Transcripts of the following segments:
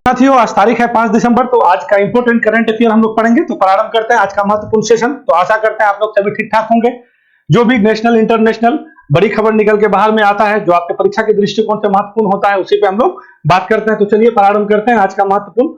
साथियों आज तारीख है 5 दिसंबर, तो आज का इंपोर्टेंट करंट अफेयर हम लोग पढ़ेंगे। तो प्रारंभ करते हैं आज का महत्वपूर्ण सेशन। तो आशा करते हैं आप लोग सभी ठीक ठाक होंगे। जो भी नेशनल इंटरनेशनल बड़ी खबर निकल के बाहर में आता है, जो आपके परीक्षा के दृष्टिकोण से महत्वपूर्ण होता है, उसी पे हम लोग बात करते हैं। तो चलिए प्रारंभ करते हैं आज का महत्वपूर्ण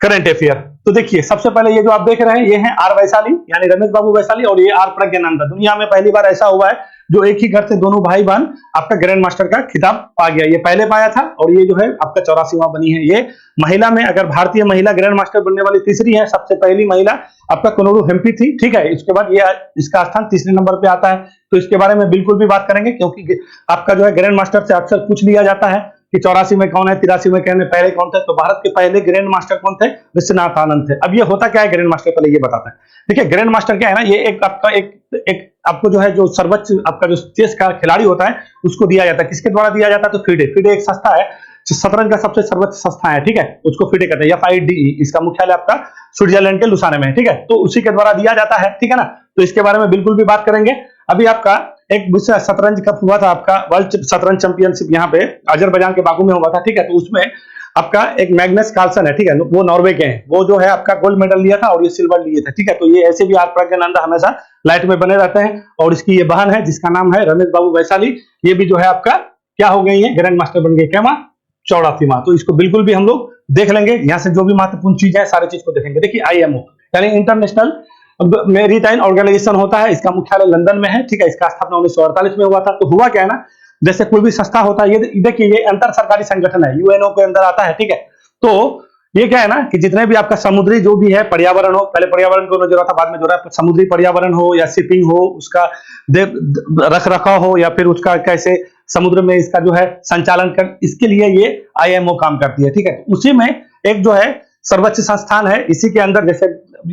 करंट अफेयर। तो देखिए, सबसे पहले ये जो आप देख रहे हैं, ये है आर वैशाली यानी रमेश बाबू वैशाली, और ये आर प्रज्ञानंदा। दुनिया में पहली बार ऐसा हुआ है जो एक ही घर से दोनों भाई बहन आपका ग्रैंड मास्टर का खिताब पा गया। ये पहले पाया था और ये जो है आपका 84वां बनी है। ये महिला में अगर भारतीय महिला ग्रैंड मास्टर बनने वाली तीसरी है। सबसे पहली महिला आपका कोनोरू हेम्पी थी, ठीक है। इसके बाद ये इसका स्थान तीसरे नंबर पे आता है। तो इसके बारे में बिल्कुल भी बात करेंगे, क्योंकि आपका जो है ग्रैंड मास्टर से अक्सर पूछ लिया जाता है कि 84 में कौन है, 83 में कौन है, पहले कौन थे। तो भारत के पहले ग्रैंड मास्टर कौन थे? विश्वनाथ आनंद थे। अब ये होता क्या है ग्रैंड मास्टर, पहले ये बताते हैं। देखिए, ग्रैंड मास्टर क्या है ना, ये एक आपका एक आपको जो है जो सर्वोच्च आपका जो चेस का खिलाड़ी होता है उसको दिया जाता है। किसके द्वारा दिया जाता है? तो फिडे। फिडे एक संस्था है, शतरंज का सबसे सर्वोच्च संस्था है, ठीक है। उसको फिडे कहते हैं, FIDE। इसका मुख्यालय आपका स्विट्जरलैंड के लुसाने में है, ठीक है। तो उसी के द्वारा दिया जाता है, ठीक है ना। तो इसके बारे में बिल्कुल भी बात करेंगे। अभी आपका एक विश्व शतरंज कप हुआ था, आपका वर्ल्ड शतरंज चैंपियनशिप यहाँ पे अजरबैजान के बाकू में हुआ था, ठीक है। तो उसमें आपका एक मैग्नस कार्लसन है, ठीक है, वो नॉर्वे के हैं। वो जो है आपका गोल्ड मेडल लिया था और ये सिल्वर लिए थे, ठीक है। तो ये ऐसे भी आर प्रज्ञानंदा हमेशा लाइट में बने रहते हैं। और इसकी ये बहन है जिसका नाम है रमेश बाबू वैशाली। ये भी जो है आपका क्या हो गई है, ग्रैंड मास्टर बन गई। क्या माँ? 84वां। तो इसको बिल्कुल भी हम लोग देख लेंगे। यहाँ से जो भी महत्वपूर्ण चीज है सारी चीज को देखेंगे। देखिए, IMO यानी इंटरनेशनल मैरीटाइम ऑर्गेनाइजेशन होता है, इसका मुख्यालय लंदन में है, ठीक है। इसका स्थापना 1948 में हुआ था। तो हुआ क्या है ना, जैसे कोई भी संस्था होता है, ये देखिए ये अंतर सरकारी संगठन है, UNO के अंदर आता है, ठीक है। तो ये क्या है ना कि जितने भी आपका समुद्री जो भी है पर्यावरण हो, पहले पर्यावरण को जोड़ा था, बाद में जोड़ा, समुद्री पर्यावरण हो या शिपिंग हो, उसका रख रखाव हो, या फिर उसका कैसे समुद्र में इसका जो है संचालन कर, इसके लिए ये IMO काम करती है, ठीक है। उसी में एक जो है सर्वोच्च संस्थान है, इसी के अंदर जैसे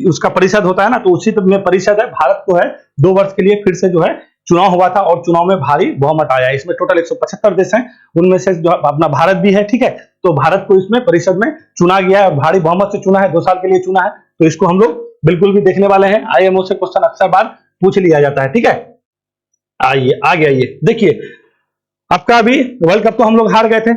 उसका परिषद होता है ना, तो उसी में परिषद है। भारत को है 2 वर्ष के लिए फिर से जो है चुनाव हुआ था और चुनाव में भारी बहुमत आया। इसमें टोटल 175 देश हैं, उनमें से जो अपना भारत भी है, ठीक है। तो भारत को इसमें परिषद में चुना गया है और भारी बहुमत से चुना है, 2 साल के लिए चुना है। तो इसको हम लोग बिल्कुल भी देखने वाले हैं। IMO से क्वेश्चन अक्सर बार पूछ लिया जाता है, ठीक है। आइए आगे आइए। देखिए, आपका अभी वर्ल्ड कप तो हम लोग हार गए थे,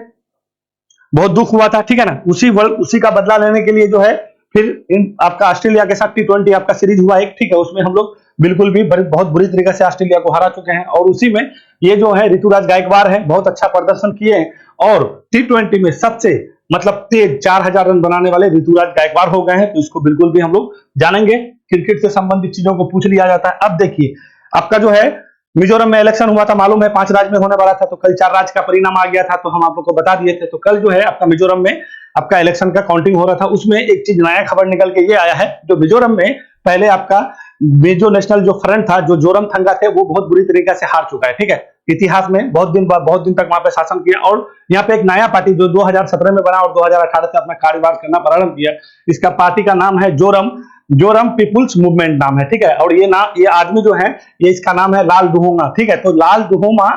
बहुत दुख हुआ था, ठीक है ना। उसी का बदला लेने के लिए जो है फिर आपका ऑस्ट्रेलिया के साथ T20 आपका सीरीज हुआ एक, ठीक है। उसमें हम लोग बिल्कुल भी बहुत बुरी तरीके से ऑस्ट्रेलिया को हरा चुके हैं। और उसी में ये जो है ऋतुराज गायकवाड़ है, बहुत अच्छा प्रदर्शन किए हैं। और T20 में सबसे मतलब तेज 4000 रन बनाने वाले ऋतुराज गायकवाड़ हो गए हैं। तो इसको बिल्कुल भी हम लोग जानेंगे। क्रिकेट से संबंधित चीजों को पूछ लिया जाता है। अब देखिए, आपका जो है मिजोरम में इलेक्शन हुआ था, मालूम है 5 राज्य में होने वाला था, तो कल 4 राज्य का परिणाम आ गया था, तो हम आप लोग को बता दिए थे। तो कल जो है आपका मिजोरम में आपका इलेक्शन का काउंटिंग हो रहा था। उसमें एक चीज नया खबर निकल के ये आया है, जो मिजोरम में पहले आपका मिजो नेशनल जो फ्रंट था, जो जोरमथंगा थे, वो बहुत बुरी तरीके से हार चुका है, ठीक है। इतिहास में बहुत दिन तक वहां पे शासन किया। और यहाँ पे एक नया पार्टी जो 2017 में बना और 2018 से अपना कार्यभार करना प्रारंभ किया, इसका पार्टी का नाम है जोरम पीपुल्स मूवमेंट नाम है, ठीक है। और ये आदमी जो है, ये इसका नाम है लाल दुहोमा, ठीक है। तो लाल दुहोमा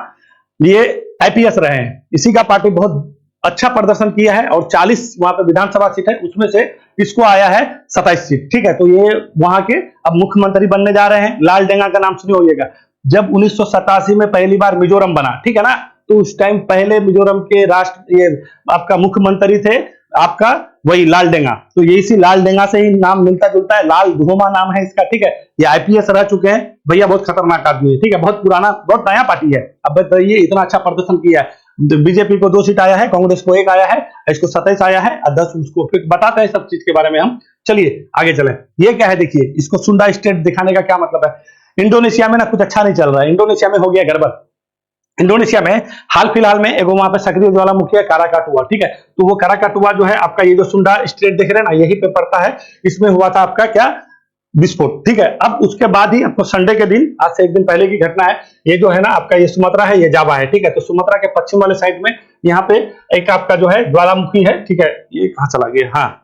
ये IPS रहे हैं, इसी का पार्टी बहुत अच्छा प्रदर्शन किया है। और 40 वहां पे विधानसभा सीट है, उसमें से इसको आया है 27 सीट, ठीक है। तो ये वहां के अब मुख्यमंत्री बनने जा रहे हैं। लाल डेंगा का नाम सुने होइएगा। जब 1987 में पहली बार मिजोरम बना, ठीक है ना, तो उस टाइम पहले मिजोरम के ये आपका मुख्यमंत्री थे आपका वही लाल डेंगा। तो ये इसी लाल डेंगा से ही नाम मिलता जुलता है, लाल दुहोमा नाम है इसका, ठीक है। ये IPS रह चुके हैं भैया, बहुत खतरनाक आदमी है, ठीक है। बहुत पुराना, बहुत नया पार्टी है। अब बताइए, इतना अच्छा प्रदर्शन किया है। बीजेपी को 2 सीट आया है, कांग्रेस को 1 आया है, इसको 27 आया है और 10 उसको। फिर बताते हैं सब चीज के बारे में हम। चलिए आगे चलें। ये क्या है देखिए, इसको सुंडा स्टेट दिखाने का क्या मतलब है। इंडोनेशिया में ना कुछ अच्छा नहीं चल रहा है, इंडोनेशिया में हो गया गड़बड़। इंडोनेशिया में हाल फिलहाल में एगो वहां पे सक्रिय ज्वालामुखी है, काराकाटुआ, ठीक है। तो वो काराकाटुआ जो है आपका, ये जो सुंडा स्टेट देख रहे हैं ना, यही पे पड़ता है। इसमें हुआ था आपका क्या, विस्फोट, ठीक है। अब उसके बाद ही आपको संडे के दिन, आज से 1 दिन पहले की घटना है, ये जो है ना आपका, ये सुमात्रा है, ये जावा है, ठीक है। तो सुमात्रा के पश्चिम वाले साइड में यहाँ पे एक आपका जो है ज्वालामुखी है, ठीक है। ये कहाँ चला गया, हाँ,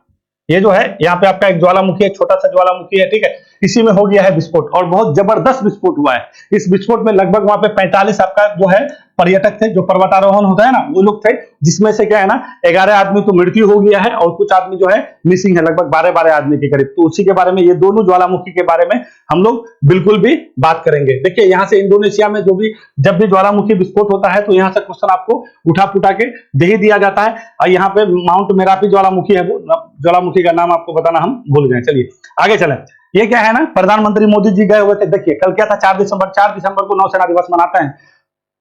ये जो है यहाँ पे आपका एक ज्वालामुखी है, छोटा सा ज्वालामुखी है, ठीक है। इसी में हो गया है विस्फोट और बहुत जबरदस्त विस्फोट हुआ है। इस विस्फोट में लगभग वहां पे 45 आपका जो है पर्यटक थे, जो पर्वतारोहण होता है ना वो लोग थे, जिसमें से क्या है ना 11 आदमी तो मृत्यु हो गया है और कुछ आदमी जो है मिसिंग है, लगभग 12 आदमी के करीब। तो उसी के बारे में, ये दोनों ज्वालामुखी के बारे में हम लोग बिल्कुल भी बात करेंगे। देखिए यहाँ से इंडोनेशिया में जब भी ज्वालामुखी विस्फोट होता है तो यहाँ से क्वेश्चन आपको उठा पुटा के दे ही दिया जाता है। और यहाँ पे माउंट मेरापी ज्वालामुखी है, वो ज्वालामुखी का नाम आपको बताना हम भूल गए। चलिए आगे चलें। ये क्या है ना, प्रधानमंत्री मोदी जी गए हुए थे। देखिए कल क्या था, 4 दिसंबर को नौसेना दिवस मनाते हैं,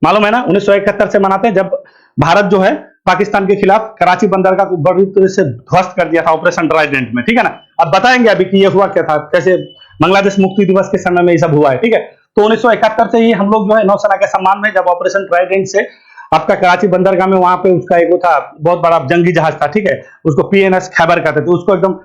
मालूम है ना, 1971 से मनाते हैं, जब भारत जो है पाकिस्तान के खिलाफ कराची बंदरगाह को बड़ी तरह से ध्वस्त कर दिया था ऑपरेशन ट्राइडेंट में, ठीक है ना। अब बताएंगे अभी कि ये हुआ क्या था, कैसे बांग्लादेश मुक्ति दिवस के समय में ये सब हुआ है, ठीक है। तो 1971 से ही हम लोग जो है नौसेना के सम्मान में, जब ऑपरेशन ट्राइडेंट से आपका कराची बंदरगाह में वहां पे उसका एक वो था बहुत बड़ा जंगी जहाज था, ठीक है, उसको PNS खैबर कहते थे, उसको एकदम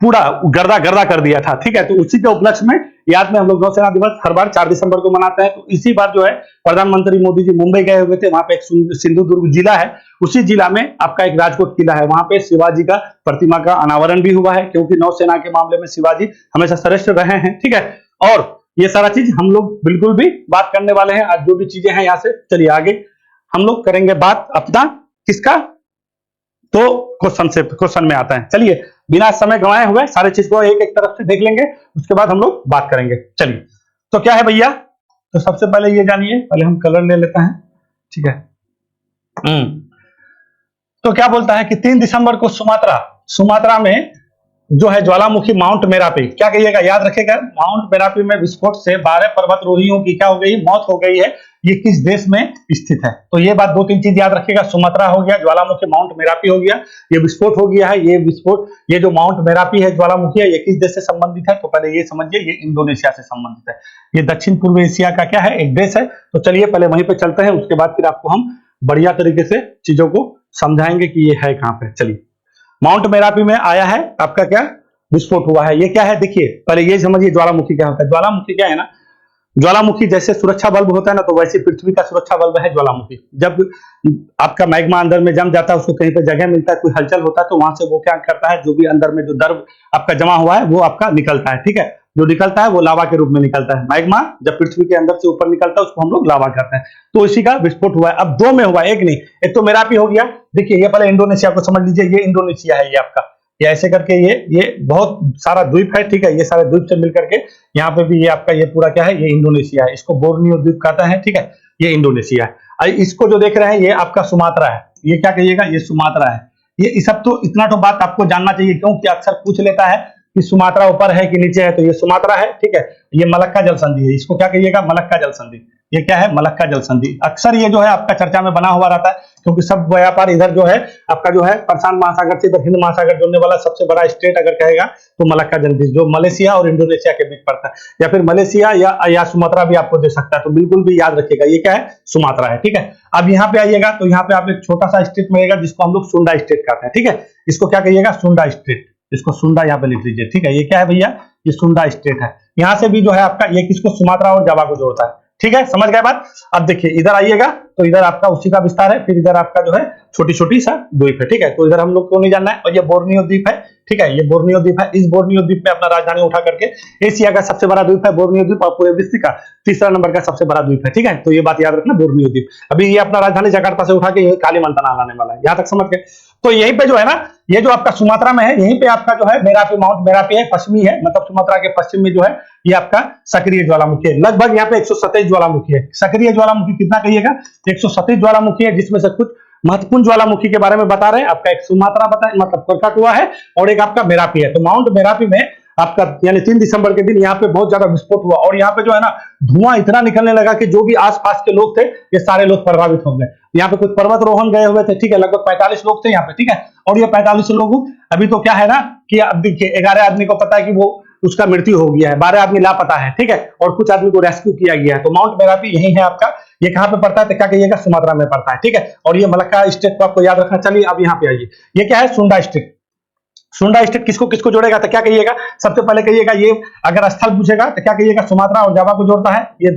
पूरा गर्दा गर्दा कर दिया था, ठीक है। तो उसी के उपलक्ष्य में याद में हम लोग नौसेना दिवस हर बार 4 दिसंबर को मनाते हैं। तो इसी बार जो है प्रधानमंत्री मोदी जी मुंबई गए हुए थे, वहां पे एक सिंधुदुर्ग जिला है, उसी जिला में आपका एक राजकोट किला है, वहां पे शिवाजी का प्रतिमा का अनावरण भी हुआ है, क्योंकि नौसेना के मामले में शिवाजी हमेशा श्रेष्ठ रहे हैं, ठीक है। और ये सारा चीज हम लोग बिल्कुल भी बात करने वाले हैं आज, जो भी चीजें हैं यहाँ से। चलिए आगे हम लोग करेंगे बात अपना किसका, तो क्वेश्चन में आता है। चलिए बिना समय गंवाए हुए सारे चीज को एक एक तरफ से देख लेंगे, उसके बाद हम लोग बात करेंगे। चलिए तो क्या है भैया, तो सबसे पहले ये जानिए, पहले हम कलर ले लेते हैं, ठीक है। तो क्या बोलता है कि 3 दिसंबर को सुमात्रा में जो है ज्वालामुखी माउंट मेरापी, क्या कहिएगा, याद रखेगा, माउंट मेरापी में विस्फोट से 12 पर्वतारोहियों की क्या हो गई, मौत हो गई है। ये किस देश में स्थित है, तो ये बात 2-3 चीज याद रखेगा। सुमात्रा हो गया, ज्वालामुखी माउंट मेरापी हो गया, ये विस्फोट हो गया है। ये विस्फोट, ये जो माउंट मेरापी है ज्वालामुखी है, ये किस देश से संबंधित है, तो पहले ये समझिए, ये इंडोनेशिया से संबंधित है। ये दक्षिण पूर्व एशिया का क्या है, एक देश है। तो चलिए पहले वहीं पे चलते हैं, उसके बाद फिर आपको हम बढ़िया तरीके से चीजों को समझाएंगे कि ये है कहां पे। चलिए माउंट मेरापी में आया है आपका क्या विस्फोट हुआ है, ये क्या है, देखिए पहले ये समझिए ज्वालामुखी क्या होता है। ज्वालामुखी क्या है ना, ज्वालामुखी जैसे सुरक्षा बल्ब होता है ना, तो वैसे पृथ्वी का सुरक्षा बल्ब है ज्वालामुखी। जब आपका मैग्मा अंदर में जम जाता है, उसको कहीं पे जगह मिलता है, कोई हलचल होता है, तो वहां से वो क्या करता है, जो भी अंदर में जो द्रव आपका जमा हुआ है वो आपका निकलता है, ठीक है। जो निकलता है वो लावा के रूप में निकलता है। मैग्मा जब पृथ्वी के अंदर से ऊपर निकलता है उसको हम लोग लावा कहते हैं। तो इसी का विस्फोट हुआ है। अब 2 में हुआ, एक नहीं, एक तो मेरापी हो गया। देखिए ये पहले इंडोनेशिया को समझ लीजिए, ये इंडोनेशिया है, ये आपका, ये ऐसे करके ये बहुत सारा द्वीप है, ठीक है। ये सारे द्वीप से मिलकर के यहाँ पे भी ये आपका ये पूरा क्या है, ये इंडोनेशिया है। इसको बोर्नियो द्वीप कहता है, ठीक है, ये इंडोनेशिया है। इसको जो देख रहे हैं ये आपका सुमात्रा है, ये क्या कहिएगा, ये सुमात्रा है। ये सब तो इतना तो बात आपको जानना चाहिए, क्योंकि अक्सर पूछ लेता है कि सुमात्रा ऊपर है कि नीचे है, तो ये सुमात्रा है, ठीक है। ये मलक्का जल संधि है, इसको क्या कहिएगा, मलक्का जल संधि। ये क्या है, मलक्का जल संधि। अक्सर ये जो है आपका चर्चा में बना हुआ रहता है, क्योंकि सब व्यापार इधर जो है आपका जो है प्रशांत महासागर से इधर हिंद महासागर जोड़ने वाला सबसे बड़ा स्टेट अगर कहेगा तो मलक्का जल संधि, जो मलेशिया और इंडोनेशिया के बीच पड़ता है, या फिर मलेशिया या सुमात्रा भी आपको दे सकता है। तो बिल्कुल भी याद रखिएगा ये क्या है, सुमात्रा है, ठीक है। अब यहाँ पे आइएगा तो यहाँ पे आप एक छोटा सा स्टेट मिलेगा जिसको हम लोग सुंडा स्टेट कहते हैं, ठीक है। इसको क्या कहिएगा, सुंडा स्टेट, इसको सुंडा यहाँ पे लिख लीजिए, ठीक है। ये क्या है भैया, ये सुंडा स्टेट है। यहाँ से भी जो है आपका ये किसको, सुमात्रा और जावा को जोड़ता है, ठीक है, समझ गए बात। अब देखिए इधर आइएगा तो इधर आपका उसी का विस्तार है, फिर इधर आपका जो है छोटी छोटी सा द्वीप है, ठीक है। तो इधर हम लोग को नहीं जानना है। और ये बोर्नियो द्वीप है, ठीक है, ये बोर्नियो द्वीप है। इस बोर्नियो द्वीप में अपना राजधानी उठा करके, एशिया का सबसे बड़ा द्वीप है बोर्नियो द्वीप, और पूरे विश्व का 3रा नंबर का सबसे बड़ा द्वीप है, ठीक है। तो ये बात याद रखना, बोर्नियो द्वीप। अभी ये अपना राजधानी जकार्ता से उठा के कालीमंताना लाने वाला है, यहां तक समझ गए। तो यहीं पे जो है ना, ये जो आपका सुमात्रा में है, यहीं पे आपका जो है मेरापी, माउंट मेरापी है, पश्चिमी है, मतलब सुमात्रा के पश्चिम में जो है ये आपका सक्रिय ज्वालामुखी है। लगभग यहाँ पे 127 ज्वालामुखी है। सक्रिय ज्वालामुखी कितना कहिएगा, 127 ज्वालामुखी है, जिसमें से कुछ महत्वपूर्ण ज्वालामुखी के बारे में बता रहे हैं। आपका एक सुमात्रा मतलब कोरकाटुआ है, और एक आपका मेरापी है। तो माउंट मेरापी में आपका यानी 3 दिसंबर के दिन यहाँ पे बहुत ज्यादा विस्फोट हुआ, और यहाँ पे जो है ना धुआं इतना निकलने लगा कि जो भी आसपास के लोग थे ये सारे लोग प्रभावित हो गए। यहाँ पे कुछ पर्वतारोहण गए हुए थे, ठीक है, लगभग 45 लोग थे यहाँ पे, ठीक है। और ये 45 लोग अभी तो क्या है ना कि अब देखिए 11 आदमी को पता है कि वो उसका मृत्यु हो गया है, 12 आदमी लापता है, ठीक है, और कुछ आदमी को रेस्क्यू किया गया है। तो माउंट मेरापी यही है आपका। ये कहां पे पड़ता है, तो क्या कहिएगा, सुमात्रा में पड़ता है, ठीक है। और ये मलक्का स्टेट को आपको याद रखना। चलिए अब यहाँ पे आइए, ये क्या है, सुंडा स्टेट। सुंडा स्टेट किसको किसको जोड़ेगा, तो क्या कहिएगा, सबसे पहले कहिएगा, ये अगर स्थल पूछेगा तो क्या कहिएगा, सुमात्रा और जावा को जोड़ता है। ये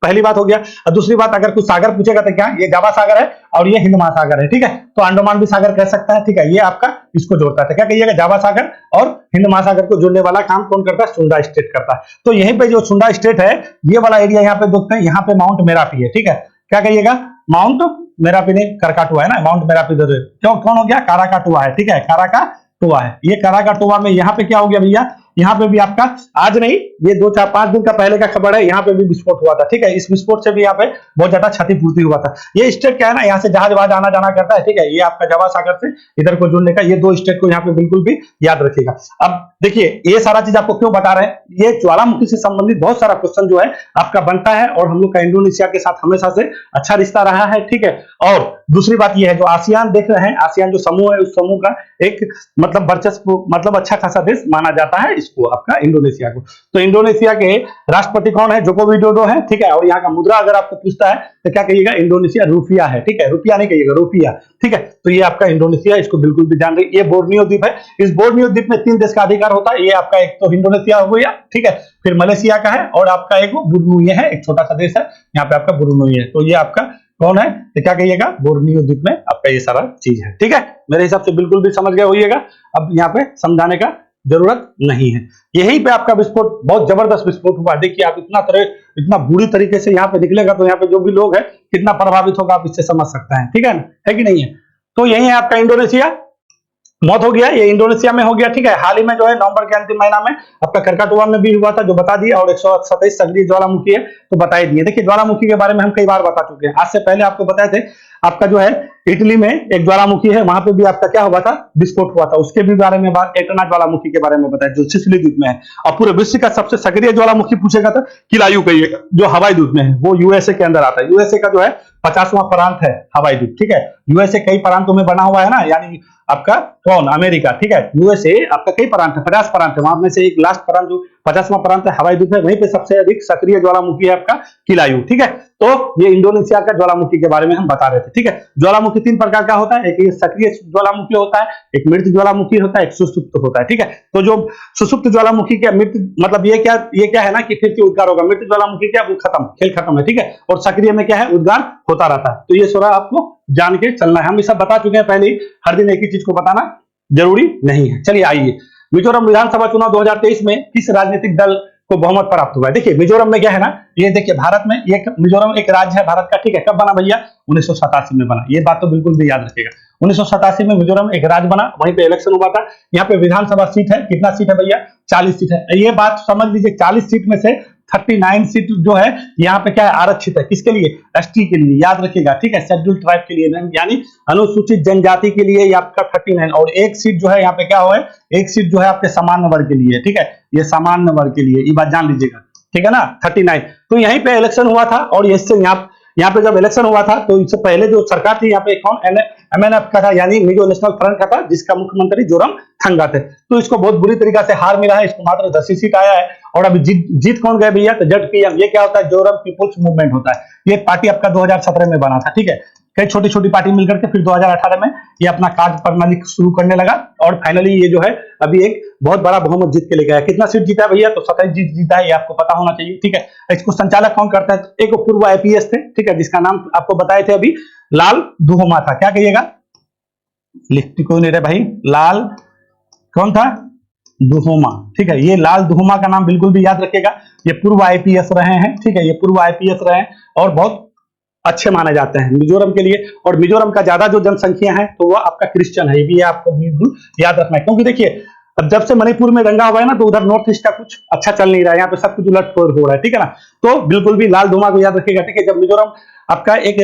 पहली बात हो गया। और दूसरी बात, अगर कुछ सागर पूछेगा तो क्या, ये जावा सागर है और ये हिंद महासागर है, ठीक है, तो अंडमान भी सागर कह सकता है, ठीक है, ये आपका इसको जोड़ता है। तो क्या कहिएगा, जावा सागर और हिंद महासागर को जोड़ने वाला काम कौन करता है, सुंडा स्टेट करता है। तो यहीं पे जो सुंडा स्टेट है, ये वाला एरिया यहाँ पे देखते हैं, यहाँ पे माउंट मेरापी है, ठीक है, क्या कहिएगा, माउंट मेरापी नहीं, करकाटुआ है ना, माउंट मेरापी क्यों कौन हो गया, काराकाटुआ है, ठीक है, काराकाटुआ है। ये काराकाटुआ में यहाँ पे क्या हो गया भैया, यहाँ पे भी आपका आज नहीं, ये 2-4-5 दिन का पहले का खबर है, यहाँ पे भी विस्फोट हुआ था, ठीक है, इस विस्फोट से भी यहाँ पे बहुत ज्यादा क्षतिपूर्ति हुआ था। ये स्टेट क्या है ना, यहाँ से जहाज वहाज आना जाना करता है, ठीक है, ये आपका जावा सागर से इधर को जुड़ने का, ये 2 स्टेट को यहाँ पे बिल्कुल भी याद रखिएगा। अब देखिए, ये सारा चीज आपको क्यों बता रहे हैं, ये ज्वालामुखी से संबंधित बहुत सारा क्वेश्चन जो है आपका बनता है, और हम लोग का इंडोनेशिया के साथ हमेशा से अच्छा रिश्ता रहा है, ठीक है। और दूसरी बात ये है, जो आसियान देख रहे हैं, आसियान जो समूह है, उस समूह का एक मतलब वर्चस्व, मतलब अच्छा खासा देश माना जाता है इसको, आपका इंडोनेशिया को। तो इंडोनेशिया के राष्ट्रपति कौन है, जोको विडोडो है, ठीक है, और यहाँ का मुद्रा अगर आपको पूछता है तो क्या कहिएगा, इंडोनेशिया रुपया है, ठीक है, रुपया नहीं कहिएगा, रुपया, ठीक है। तो ये आपका इंडोनेशिया, इसको बिल्कुल भी ध्यान रखिए। ये बोर्नियो द्वीप है, इस बोर्नियो द्वीप में 3 देश का अधिकार होता है, ये आपका एक तो इंडोनेशिया हो गया, ठीक है, फिर मलेशिया का है, और आपका एक बुर्नुई है, एक छोटा सा देश है यहाँ पे आपका बुर्नुई है। तो ये आपका कौन है, तो क्या कहिएगा, बोर्नियो द्वीप में आपका ये सारा चीज है, ठीक है, मेरे हिसाब से बिल्कुल भी समझ गए होइएगा, अब यहाँ पे समझाने का जरूरत नहीं है। यहीं पे आपका विस्फोट, बहुत जबरदस्त विस्फोट हुआ, देखिए आप इतना बुरी तरीके से यहाँ पे निकलेगा, तो यहाँ पे जो भी लोग है कितना प्रभावित होगा, आप इससे समझ सकते हैं, ठीक है कि नहीं है। तो यही है आपका इंडोनेशिया, मौत हो गया, ये इंडोनेशिया में हो गया, ठीक है। हाल ही में जो है नवंबर के अंतिम महीना में आपका करकाटुआ में भी हुआ था, जो बता दिया, और 127 सक्रिय ज्वालामुखी है तो बता ही दिए। देखिए, ज्वालामुखी के बारे में हम कई बार बता चुके हैं, आज से पहले आपको बताए थे, आपका जो है इटली में एक ज्वालामुखी है, वहां पे भी आपका क्या हुआ था, विस्फोट हुआ था, उसके भी बारे में बात, एटना ज्वालामुखी के बारे में बताया, जो सिसिली द्वीप में है। और पूरे विश्व का सबसे सक्रिय ज्वालामुखी पूछेगा तो किलायू कहिएगा, जो हवाई द्वीप में है, वो यूएसए के अंदर आता है। यूएसए का जो है 50वां प्रांत है हवाई द्वीप, ठीक है, यूएसए कई प्रांतों में बना हुआ है ना, यानी आपका कौन, अमेरिका, ठीक है, यूएसए आपका कई प्रांत है, 50 प्रांत है, वहां में से एक लास्ट प्रांत जो 50वां प्रांत है हवाई द्वीप है, वहीं पे सबसे अधिक सक्रिय ज्वालामुखी है आपका किलायू, ठीक है। तो ये इंडोनेशिया का ज्वालामुखी के बारे में हम बता रहे थे, ठीक है। ज्वालामुखी 3 प्रकार का होता है, एक ये सक्रिय ज्वालामुखी होता है, एक मृत ज्वालामुखी होता है, एक सुसुप्त होता है, ठीक है। तो जो सुसुप्त ज्वालामुखी का मृत मतलब ये क्या है ना, कि फिर से उद्गार होगा, मृत ज्वालामुखी क्या, वो खत्म, खेल खत्म है, ठीक है, और सक्रिय में क्या है, उद्गार होता रहता है। तो ये थोड़ा आपको जान के चलना है, हम ये सब बता चुके हैं पहले ही, हर दिन एक ही चीज को बताना जरूरी नहीं है। चलिए आइए, मिजोरम विधानसभा चुनाव 2023 में किस राजनीतिक दल को बहुमत प्राप्त हुआ है। देखिए, मिजोरम में क्या है ना, ये देखिए, भारत में मिजोरम एक राज्य है भारत का, ठीक है, कब बना भैया, 1987 में बना, ये बात तो बिल्कुल भी याद रखिएगा। 1987 में मिजोरम एक राज्य बना, वहीं पे इलेक्शन हुआ था, यहाँ पे विधानसभा सीट है, कितना सीट है भैया, 40 सीट है। ये बात समझ लीजिए, 40 सीट में से 39 सीट जो है यहाँ पे क्या है, आरक्षित है, किसके लिए, एसटी के लिए, याद रखिएगा, ठीक है, शेड्यूल्ड ट्राइब के लिए, यानी अनुसूचित जनजाति के लिए, ये आपका 39, और एक सीट जो है यहाँ पे क्या हो है, एक सीट जो है आपके सामान्य वर्ग के लिए, ठीक है, ये सामान्य वर्ग के लिए, ये बात जान लीजिएगा, ठीक है ना, 39। तो यहीं पे इलेक्शन हुआ था, और इससे यहाँ पे जब इलेक्शन हुआ था, तो इससे पहले जो सरकार थी यहाँ पे कौन, एमएनएफ का था, यानी मिजो नेशनल फ्रंट का था, जिसका मुख्यमंत्री जोरामथंगा थे। तो इसको बहुत बुरी तरीके से हार मिला है, इसको मात्र 10 ही सीट आया है, और अभी जीत कौन गए भैया, तो ZPM, ये क्या होता है, जोरम पीपुल्स मूवमेंट होता है, ये पार्टी आपका 2017 में बना था, ठीक है, कई छोटी छोटी पार्टी मिलकर के फिर 2018 में ये अपना कार्य प्रणाली शुरू करने लगा, और फाइनली ये जो है अभी एक बहुत बड़ा बहुमत जीत के लेके आया। कितना सीट जीता है भैया, तो 27 जीता है, ये आपको पता होना चाहिए, ठीक है। इसको संचालक कौन करता है, एक पूर्व IPS थे, ठीक है, जिसका नाम आपको बताए थे अभी, लाल दुहोमा था, क्या कहिएगा, लिखती कोई नहीं रहे भाई, लाल कौन था, दुहोमा, ठीक है, ये लाल दुहोमा का नाम बिल्कुल भी याद रखिएगा, ये पूर्व IPS रहे हैं, ठीक है, ये पूर्व IPS रहे हैं, और बहुत अच्छे माने जाते हैं मिजोरम के लिए। और मिजोरम का ज्यादा जो जनसंख्या है तो वो आपका क्रिश्चियन है, ये भी आपको बिल्कुल याद रखना है, क्योंकि देखिए, अब जब से मणिपुर में दंगा हुआ है ना, तो उधर नॉर्थ ईस्ट का कुछ अच्छा चल नहीं रहा है, यहाँ पे सब कुछ उलटफेर हो रहा है, ठीक है ना। तो बिल्कुल भी लाल दुहोमा को याद रखिएगा, ठीक है। जब मिजोरम आपका एक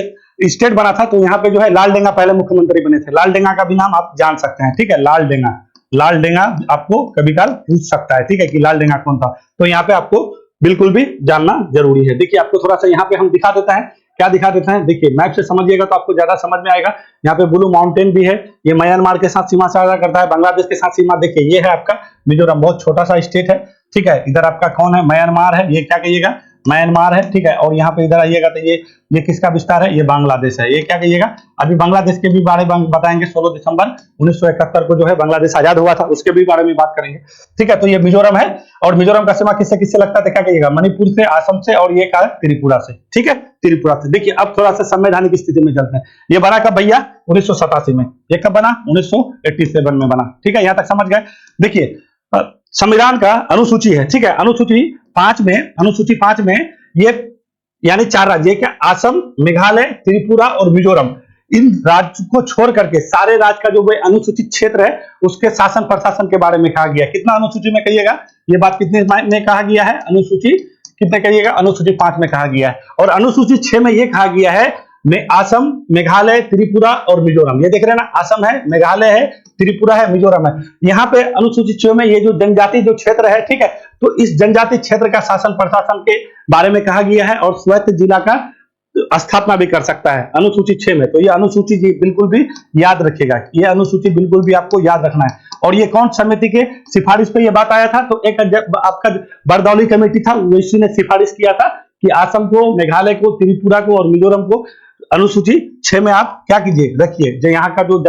स्टेट बना था, तो यहाँ पे जो है लाल डेंगा पहले मुख्यमंत्री बने थे, लाल डेंगा का भी नाम आप जान सकते हैं, ठीक है, लाल डेंगा आपको कभी काल पूछ सकता है, ठीक है, कि लाल डेंगा कौन था, तो यहाँ पे आपको बिल्कुल भी जानना जरूरी है। देखिए, आपको थोड़ा सा यहाँ पे हम दिखा देता है, क्या दिखा देते हैं, देखिए मैप से समझिएगा तो आपको ज्यादा समझ में आएगा। यहाँ पे ब्लू माउंटेन भी है, ये म्यांमार के साथ सीमा साझा करता है, बांग्लादेश के साथ सीमा, देखिए ये है आपका मिजोरम, बहुत छोटा सा स्टेट है, ठीक है। इधर आपका कौन है, म्यांमार है, ये क्या कहिएगा, म्यांमार है, ठीक है। और यहाँ पे इधर आइएगा तो ये किसका विस्तार है, ये बांग्लादेश है। ये क्या कहिएगा, अभी बांग्लादेश के भी बारे में बताएंगे। 16 दिसंबर 1971 को जो है बांग्लादेश आजाद हुआ था, उसके भी बारे में बात करेंगे, ठीक है। तो ये मिजोरम है, और मिजोरम का सीमा किससे किससे लगता है, क्या कहिएगा, मणिपुर से, असम से, और ये क्या त्रिपुरा से, ठीक है, त्रिपुरा से। देखिए अब थोड़ा सा संवैधानिक स्थिति में चलते हैं। ये बना कब भैया, 1987 में। ये कब बना, 1987 में बना, ठीक है। यहाँ तक समझ गए। देखिए संविधान का अनुसूची है, ठीक है, अनुसूची 5 में ये यानी 4 राज्य क्या, असम, मेघालय, त्रिपुरा और मिजोरम, इन राज्य को छोड़ करके सारे राज्य का जो अनुसूचित क्षेत्र है उसके शासन प्रशासन के बारे में कहा गया। कितना अनुसूची में कहिएगा, ये बात कितने में कहा गया है, अनुसूची कितने कहिएगा, अनुसूची 5 में कहा गया है। और अनुसूची 6 में ये कहा गया है में असम, मेघालय, त्रिपुरा और मिजोरम, ये देख रहे हैं ना, असम है, मेघालय है, त्रिपुरा है, मिजोरम है। यहाँ पे अनुसूचित 6 में ये जो जनजाति जो क्षेत्र है, ठीक है, तो इस जनजाति क्षेत्र का शासन प्रशासन के बारे में कहा गया है, और स्वायत्त जिला का स्थापना भी कर सकता है अनुसूची 6 में। तो ये अनुसूची जी बिल्कुल भी याद रखिएगा, ये अनुसूची बिल्कुल भी आपको याद रखना है। और ये कौन समिति के सिफारिश पे ये बात आया था, तो एक आपका बरदौली कमेटी था, उसी ने सिफारिश किया था कि असम को, मेघालय को, त्रिपुरा को और मिजोरम को अनुसूची 6 में आप क्या कीजिए, रखिए। जो यहाँ का जो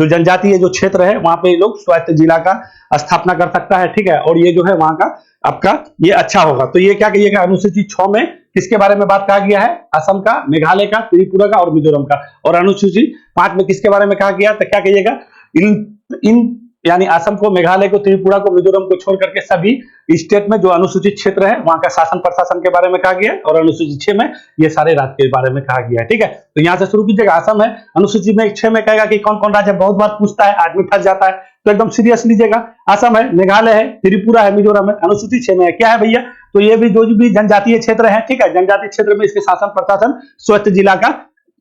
जनजातीय जो क्षेत्र है वहां पे लोग स्वायत्त जिला का स्थापना कर सकता है, ठीक है। और ये जो है वहां का आपका ये अच्छा होगा। तो ये क्या कहिएगा, अनुसूची 6 में किसके बारे में बात कहा गया है, असम का, मेघालय का, त्रिपुरा का और मिजोरम का। और अनुसूची 5 में किसके बारे में कहा गया, तो क्या कहिएगा, इन यानी असम को, मेघालय को, त्रिपुरा को, मिजोरम को छोड़ करके सभी स्टेट में जो अनुसूचित क्षेत्र है वहां का शासन प्रशासन के बारे में कहा गया है। और अनुसूची 6 में ये सारे राज्य के बारे में कहा गया है, ठीक है। तो यहाँ से शुरू कीजिएगा। असम है, अनुसूची में 6 में कहेगा कि कौन कौन राज्य, बहुत बार पूछता है, आदमी फंस जाता है, तो एकदम सीरियस लीजिएगा। असम है, मेघालय है, त्रिपुरा है, मिजोरम है, अनुसूची 6 में है। क्या है भैया, तो ये भी जो भी जनजातीय क्षेत्र है, ठीक है, जनजातीय क्षेत्र में इसके शासन प्रशासन स्वायत्त जिला का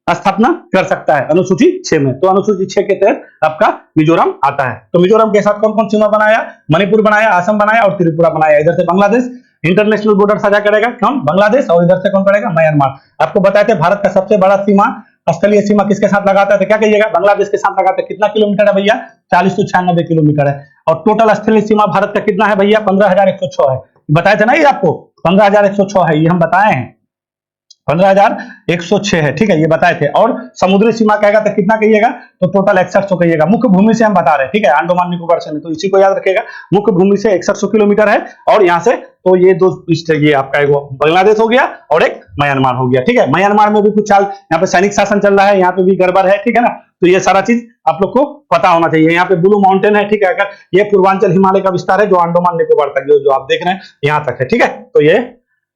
स्थापना कर सकता है अनुसूची 6 में। तो अनुसूची 6 के तहत आपका मिजोरम आता है। तो मिजोरम के साथ कौन कौन सीमा बनाया, मणिपुर बनाया, असम बनाया और त्रिपुरा बनाया। इधर से बांग्लादेश इंटरनेशनल बॉर्डर साझा करेगा, कौन, बांग्लादेश। और इधर से कौन करेगा, म्यांमार। आपको बताए थे भारत का सबसे बड़ा सीमा, स्थलीय सीमा किसके साथ लगाता है, तो क्या कहिएगा, बांग्लादेश के साथ लगाते हैं। कितना किलोमीटर है भैया, 4096 किलोमीटर है। और टोटल स्थलीय सीमा भारत का कितना है भैया, 15,106 है। बताए थे ना ये आपको, 15,106 है, ये हम बताए हैं, 15,106 है, ठीक है, ये बताए थे। और समुद्री सीमा कहेगा तो कितना कहिएगा, तो टोटल 6100 कहिएगा। मुख्य भूमि से हम बता रहे हैं, ठीक है, अंडमान निकोबार से नहीं, तो इसी को याद रखिएगा। मुख्य भूमि से 6100 किलोमीटर है। और यहाँ से तो ये दो ये आपका एक बांग्लादेश हो गया और एक म्यांमार हो गया, ठीक है। म्यांमार में भी कुछ चाल, यहाँ पे सैनिक शासन चल रहा है, यहाँ पे भी गड़बड़ है, ठीक है ना। तो ये सारा चीज आप लोग को पता होना चाहिए। यहाँ पे ब्लू माउंटेन है, ठीक है, अगर ये पूर्वांचल हिमालय का विस्तार है जो अंडमान निकोबार तक जो आप देख रहे हैं यहाँ तक है, ठीक है। तो ये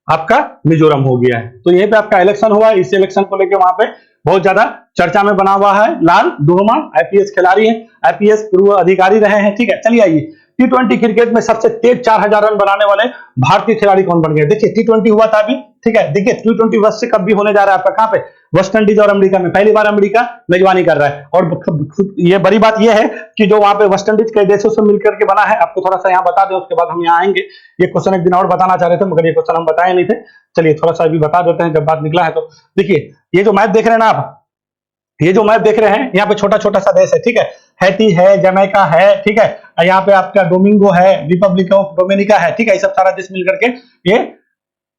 आपका मिजोरम हो गया है। तो यहीं पे आपका इलेक्शन हुआ है। इस इलेक्शन को लेकर वहां पे बहुत ज्यादा चर्चा में बना हुआ है। लाल दुर्मा आईपीएस खिलाड़ी है, आईपीएस पूर्व अधिकारी रहे हैं, ठीक है। चलिए आइए, T20 क्रिकेट में सबसे तेज 4000 रन बनाने वाले भारतीय खिलाड़ी कौन बन गए। देखिए T20 हुआ था अभी, ठीक है। देखिए T20 वर्ष से कब भी होने जा रहा है आपका, कहां पे, वेस्ट इंडीज और अमेरिका में। पहली बार अमेरिका मेजबानी कर रहा है। और ये बड़ी बात यह है कि जो वहां पे वेस्ट इंडीज के देशों से मिलकर के बना है। आपको थोड़ा सा यहाँ बता दें, उसके बाद हम यहाँ आएंगे। ये क्वेश्चन एक दिन और बताना चाह रहे थे मगर ये क्वेश्चन हम बताए नहीं थे। चलिए थोड़ा सा अभी बता देते हैं, जब बात निकला है तो। देखिए ये जो मैप देख रहे हैं ना आप, ये जो मैप देख रहे हैं, यहाँ पे छोटा छोटा सा देश है, ठीक है। हैती है, जमैका है, ठीक है। यहाँ पे आपका डोमिंगो है, रिपब्लिक ऑफ डोमिनिका है, ठीक है। ये सब सारा देश मिलकर के ये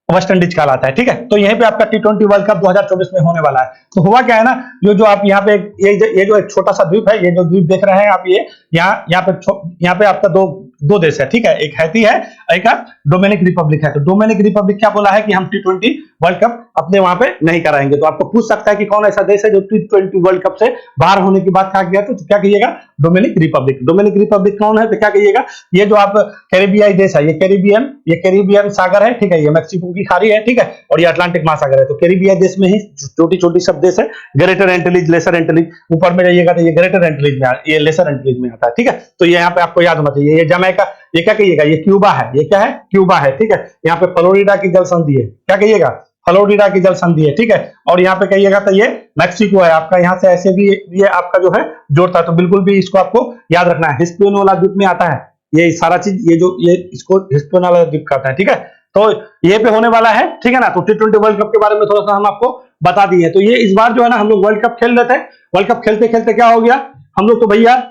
वेस्ट इंडीज कहलाता है, ठीक है। तो यहीं पे आपका T20 वर्ल्ड कप 2024 में होने वाला है। तो हुआ क्या है ना, जो आप यहाँ पे ये जो एक छोटा सा द्वीप है, ये जो द्वीप देख रहे हैं आप, ये यहाँ पे आपका दो देश है, ठीक है। एक हैती है, एक डोमिनिक रिपब्लिक है। तो डोमिनिक रिपब्लिक क्या बोला है कि हम T20 वर्ल्ड कप अपने वहां पे नहीं कराएंगे। तो आपको पूछ सकता है कि कौन ऐसा देश है जो T20 वर्ल्ड कप से बाहर होने की बात कहा गया, तो क्या कहिएगा, डोमिनिक रिपब्लिक। डोमिनिक रिपब्लिक कौन है, तो क्या कहिएगा, ये जो आप कैरिबियाई देश है, ये कैरिबियन सागर है, ठीक है। ये मैक्सिको की खाड़ी है, ठीक है। और ये अटलांटिक महासागर है। तो कैरिबियाई देश में ही छोटी छोटी सब देश है, ग्रेटर एंटिलीज, लेसर एंटिलीज। ऊपर में जाइएगा तो ये ग्रेटर एंटिलीज में, ये लेसर एंटिलीज में आता है, ठीक है। तो ये यहाँ पे आपको याद होना चाहिए। ये जमैका, ये क्या कहिएगा, ये क्यूबा है, ये क्या है, क्यूबा है, ठीक है। यहाँ पे फ्लोरिडा की जल संधि है, क्या कहिएगा, फ्लोरिडा की जल संधि है, ठीक है। और यहाँ पे कहिएगा तो ये मैक्सिको है आपका। यहाँ से ऐसे भी ये आपका जो है जोड़ता है। तो बिल्कुल भी इसको आपको याद रखना है। हिस्पैनियोला द्वीप में आता है ये सारा चीज, ये इसको हिस्पैनियोला द्वीप कहता है, ठीक है। तो ये पे होने वाला है, ठीक है ना। तो T20 वर्ल्ड कप के बारे में थोड़ा सा हम आपको बता दिए। तो ये इस बार जो है ना हम लोग वर्ल्ड कप खेल रहे थे। वर्ल्ड कप खेलते खेलते क्या हो गया, हम लोग तो भैया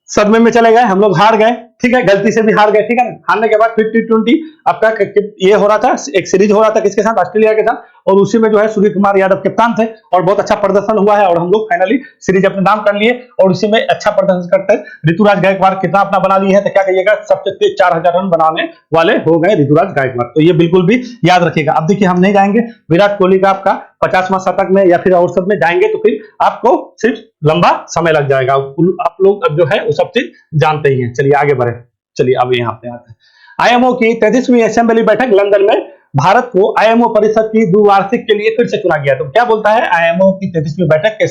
सदमे में चले गए, हम लोग हार गए, ठीक है, गलती से भी हार गए, ठीक है ना। हारने के बाद फिर T20 आपका ये हो रहा था, एक सीरीज हो रहा था किसके साथ, ऑस्ट्रेलिया के साथ, और उसी में जो है सूर्य कुमार यादव कप्तान थे और बहुत अच्छा प्रदर्शन हुआ है और हम लोग फाइनली सीरीज अपने नाम कर लिए और उसी में अच्छा प्रदर्शन करते ऋतुराज गायकवाड़ कितना अपना बना लिए है, तो क्या कहिएगा, सबसे तेज 4000 रन बनाने वाले हो गए ऋतुराज गायकवाड़। तो ये बिल्कुल भी याद रखिएगा। अब देखिए हम नहीं जाएंगे विराट कोहली का आपका 50वां शतक में या फिर और सब में जाएंगे तो फिर आपको सिर्फ लंबा समय लग जाएगा। आप लोग अब जो है वो सब चीज जानते ही हैं। चलिए आगे बढ़े। चलिए अब यहाँ पे आते हैं। आईएमओ की 33वीं असेंबली बैठक लंदन में, भारत को आईएमओ परिषद की द्विवार्षिक के लिए फिर से चुना गया। तो क्या बोलता है, आईएमओ की 33वीं बैठक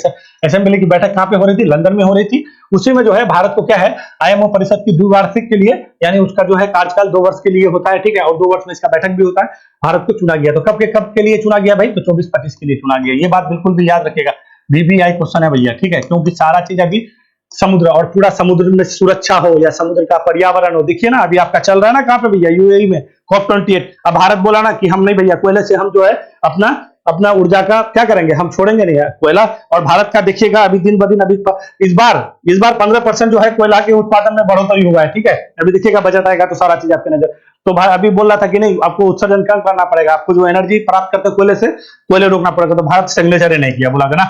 असेंबली की बैठक कहां पे हो रही थी, लंदन में हो रही थी। उसी में जो है भारत को क्या है, आईएमओ परिषद की द्विवार्षिक के लिए, यानी उसका जो है कार्यकाल 2 वर्ष के लिए होता है, ठीक है, और 2 वर्ष में इसका बैठक भी होता है, भारत को चुना गया। तो कब के लिए चुना गया भाई, तो 24-25 के लिए चुना गया। ये बात बिल्कुल भी याद रखिएगा, VVI क्वेश्चन है भैया, ठीक है, क्योंकि सारा चीज अभी समुद्र और पूरा समुद्र में सुरक्षा हो या समुद्र का पर्यावरण हो। देखिए ना अभी आपका चल रहा है ना कहां पे भैया, यूएई में COP28। अब भारत बोला ना कि हम नहीं भैया, कोयले से हम जो है अपना ऊर्जा का क्या करेंगे, हम छोड़ेंगे नहीं है कोयला। और भारत का देखिएगा अभी दिन ब दिन, अभी इस बार 15% जो है कोयला के उत्पादन में बढ़ोतरी हुआ है, ठीक है। अभी देखिएगा बजट आएगा तो सारा चीज आपके नजर। तो भाई अभी बोल रहा था कि नहीं, आपको उत्सर्जन कम करना पड़ेगा, आपको जो एनर्जी प्राप्त करते कोयले से, कोयले रोकना पड़ेगा। तो भारत सिग्नेचर नहीं किया, बोला ना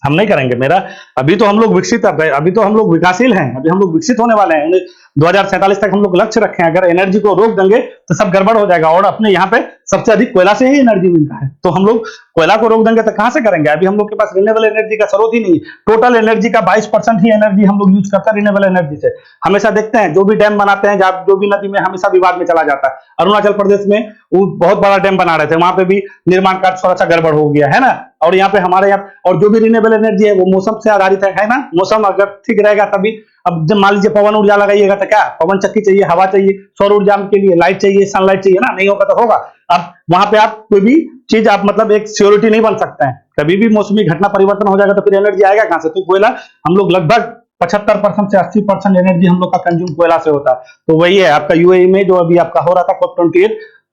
हम नहीं करेंगे। मेरा अभी तो हम लोग विकसित, अभी तो हम लोग विकासशील हैं, अभी हम लोग विकसित होने वाले हैं। 2047 तक हम लोग लक्ष्य रखे हैं। अगर एनर्जी को रोक देंगे तो सब गड़बड़ हो जाएगा। और अपने यहाँ पे सबसे अधिक कोयला से ही एनर्जी मिलता है, तो हम लोग कोयला को रोक देंगे तो कहां से करेंगे। अभी हम लोग के पास रिन्यूएबल एनर्जी का स्रोत ही नहीं है। टोटल एनर्जी का 22% ही एनर्जी हम लोग यूज करते हैं रिन्यूएबल एनर्जी से। हमेशा देखते हैं जो भी डैम बनाते हैं, जो भी नदी में, हमेशा विवाद में चला जाता है। अरुणाचल प्रदेश में वो बहुत बड़ा डैम बना रहे थे, वहां पे भी निर्माण कार्य थोड़ा सा गड़बड़ हो गया है ना। और यहाँ पे हमारे यहाँ, और जो भी रिन्यूएबल एनर्जी है वो मौसम से आधारित है ना। मौसम अगर ठीक रहेगा तभी, अब जब मान लीजिए पवन ऊर्जा लगाइएगा तो क्या, पवन चक्की चाहिए, हवा चाहिए, सौर ऊर्जा के लिए लाइट चाहिए, सनलाइट चाहिए ना, नहीं होगा तो होगा। अब वहां पे आप कोई भी चीज आप मतलब एक सिक्योरिटी नहीं बन सकते हैं, कभी भी मौसमी घटना परिवर्तन हो जाएगा तो फिर एनर्जी आएगा कहां से। तो कोयला हम लोग लगभग 75% से 80% एनर्जी हम लोग का कंज्यूम कोयला से होता है। तो वही है आपका यूएई में जो अभी आपका हो रहा था COP28,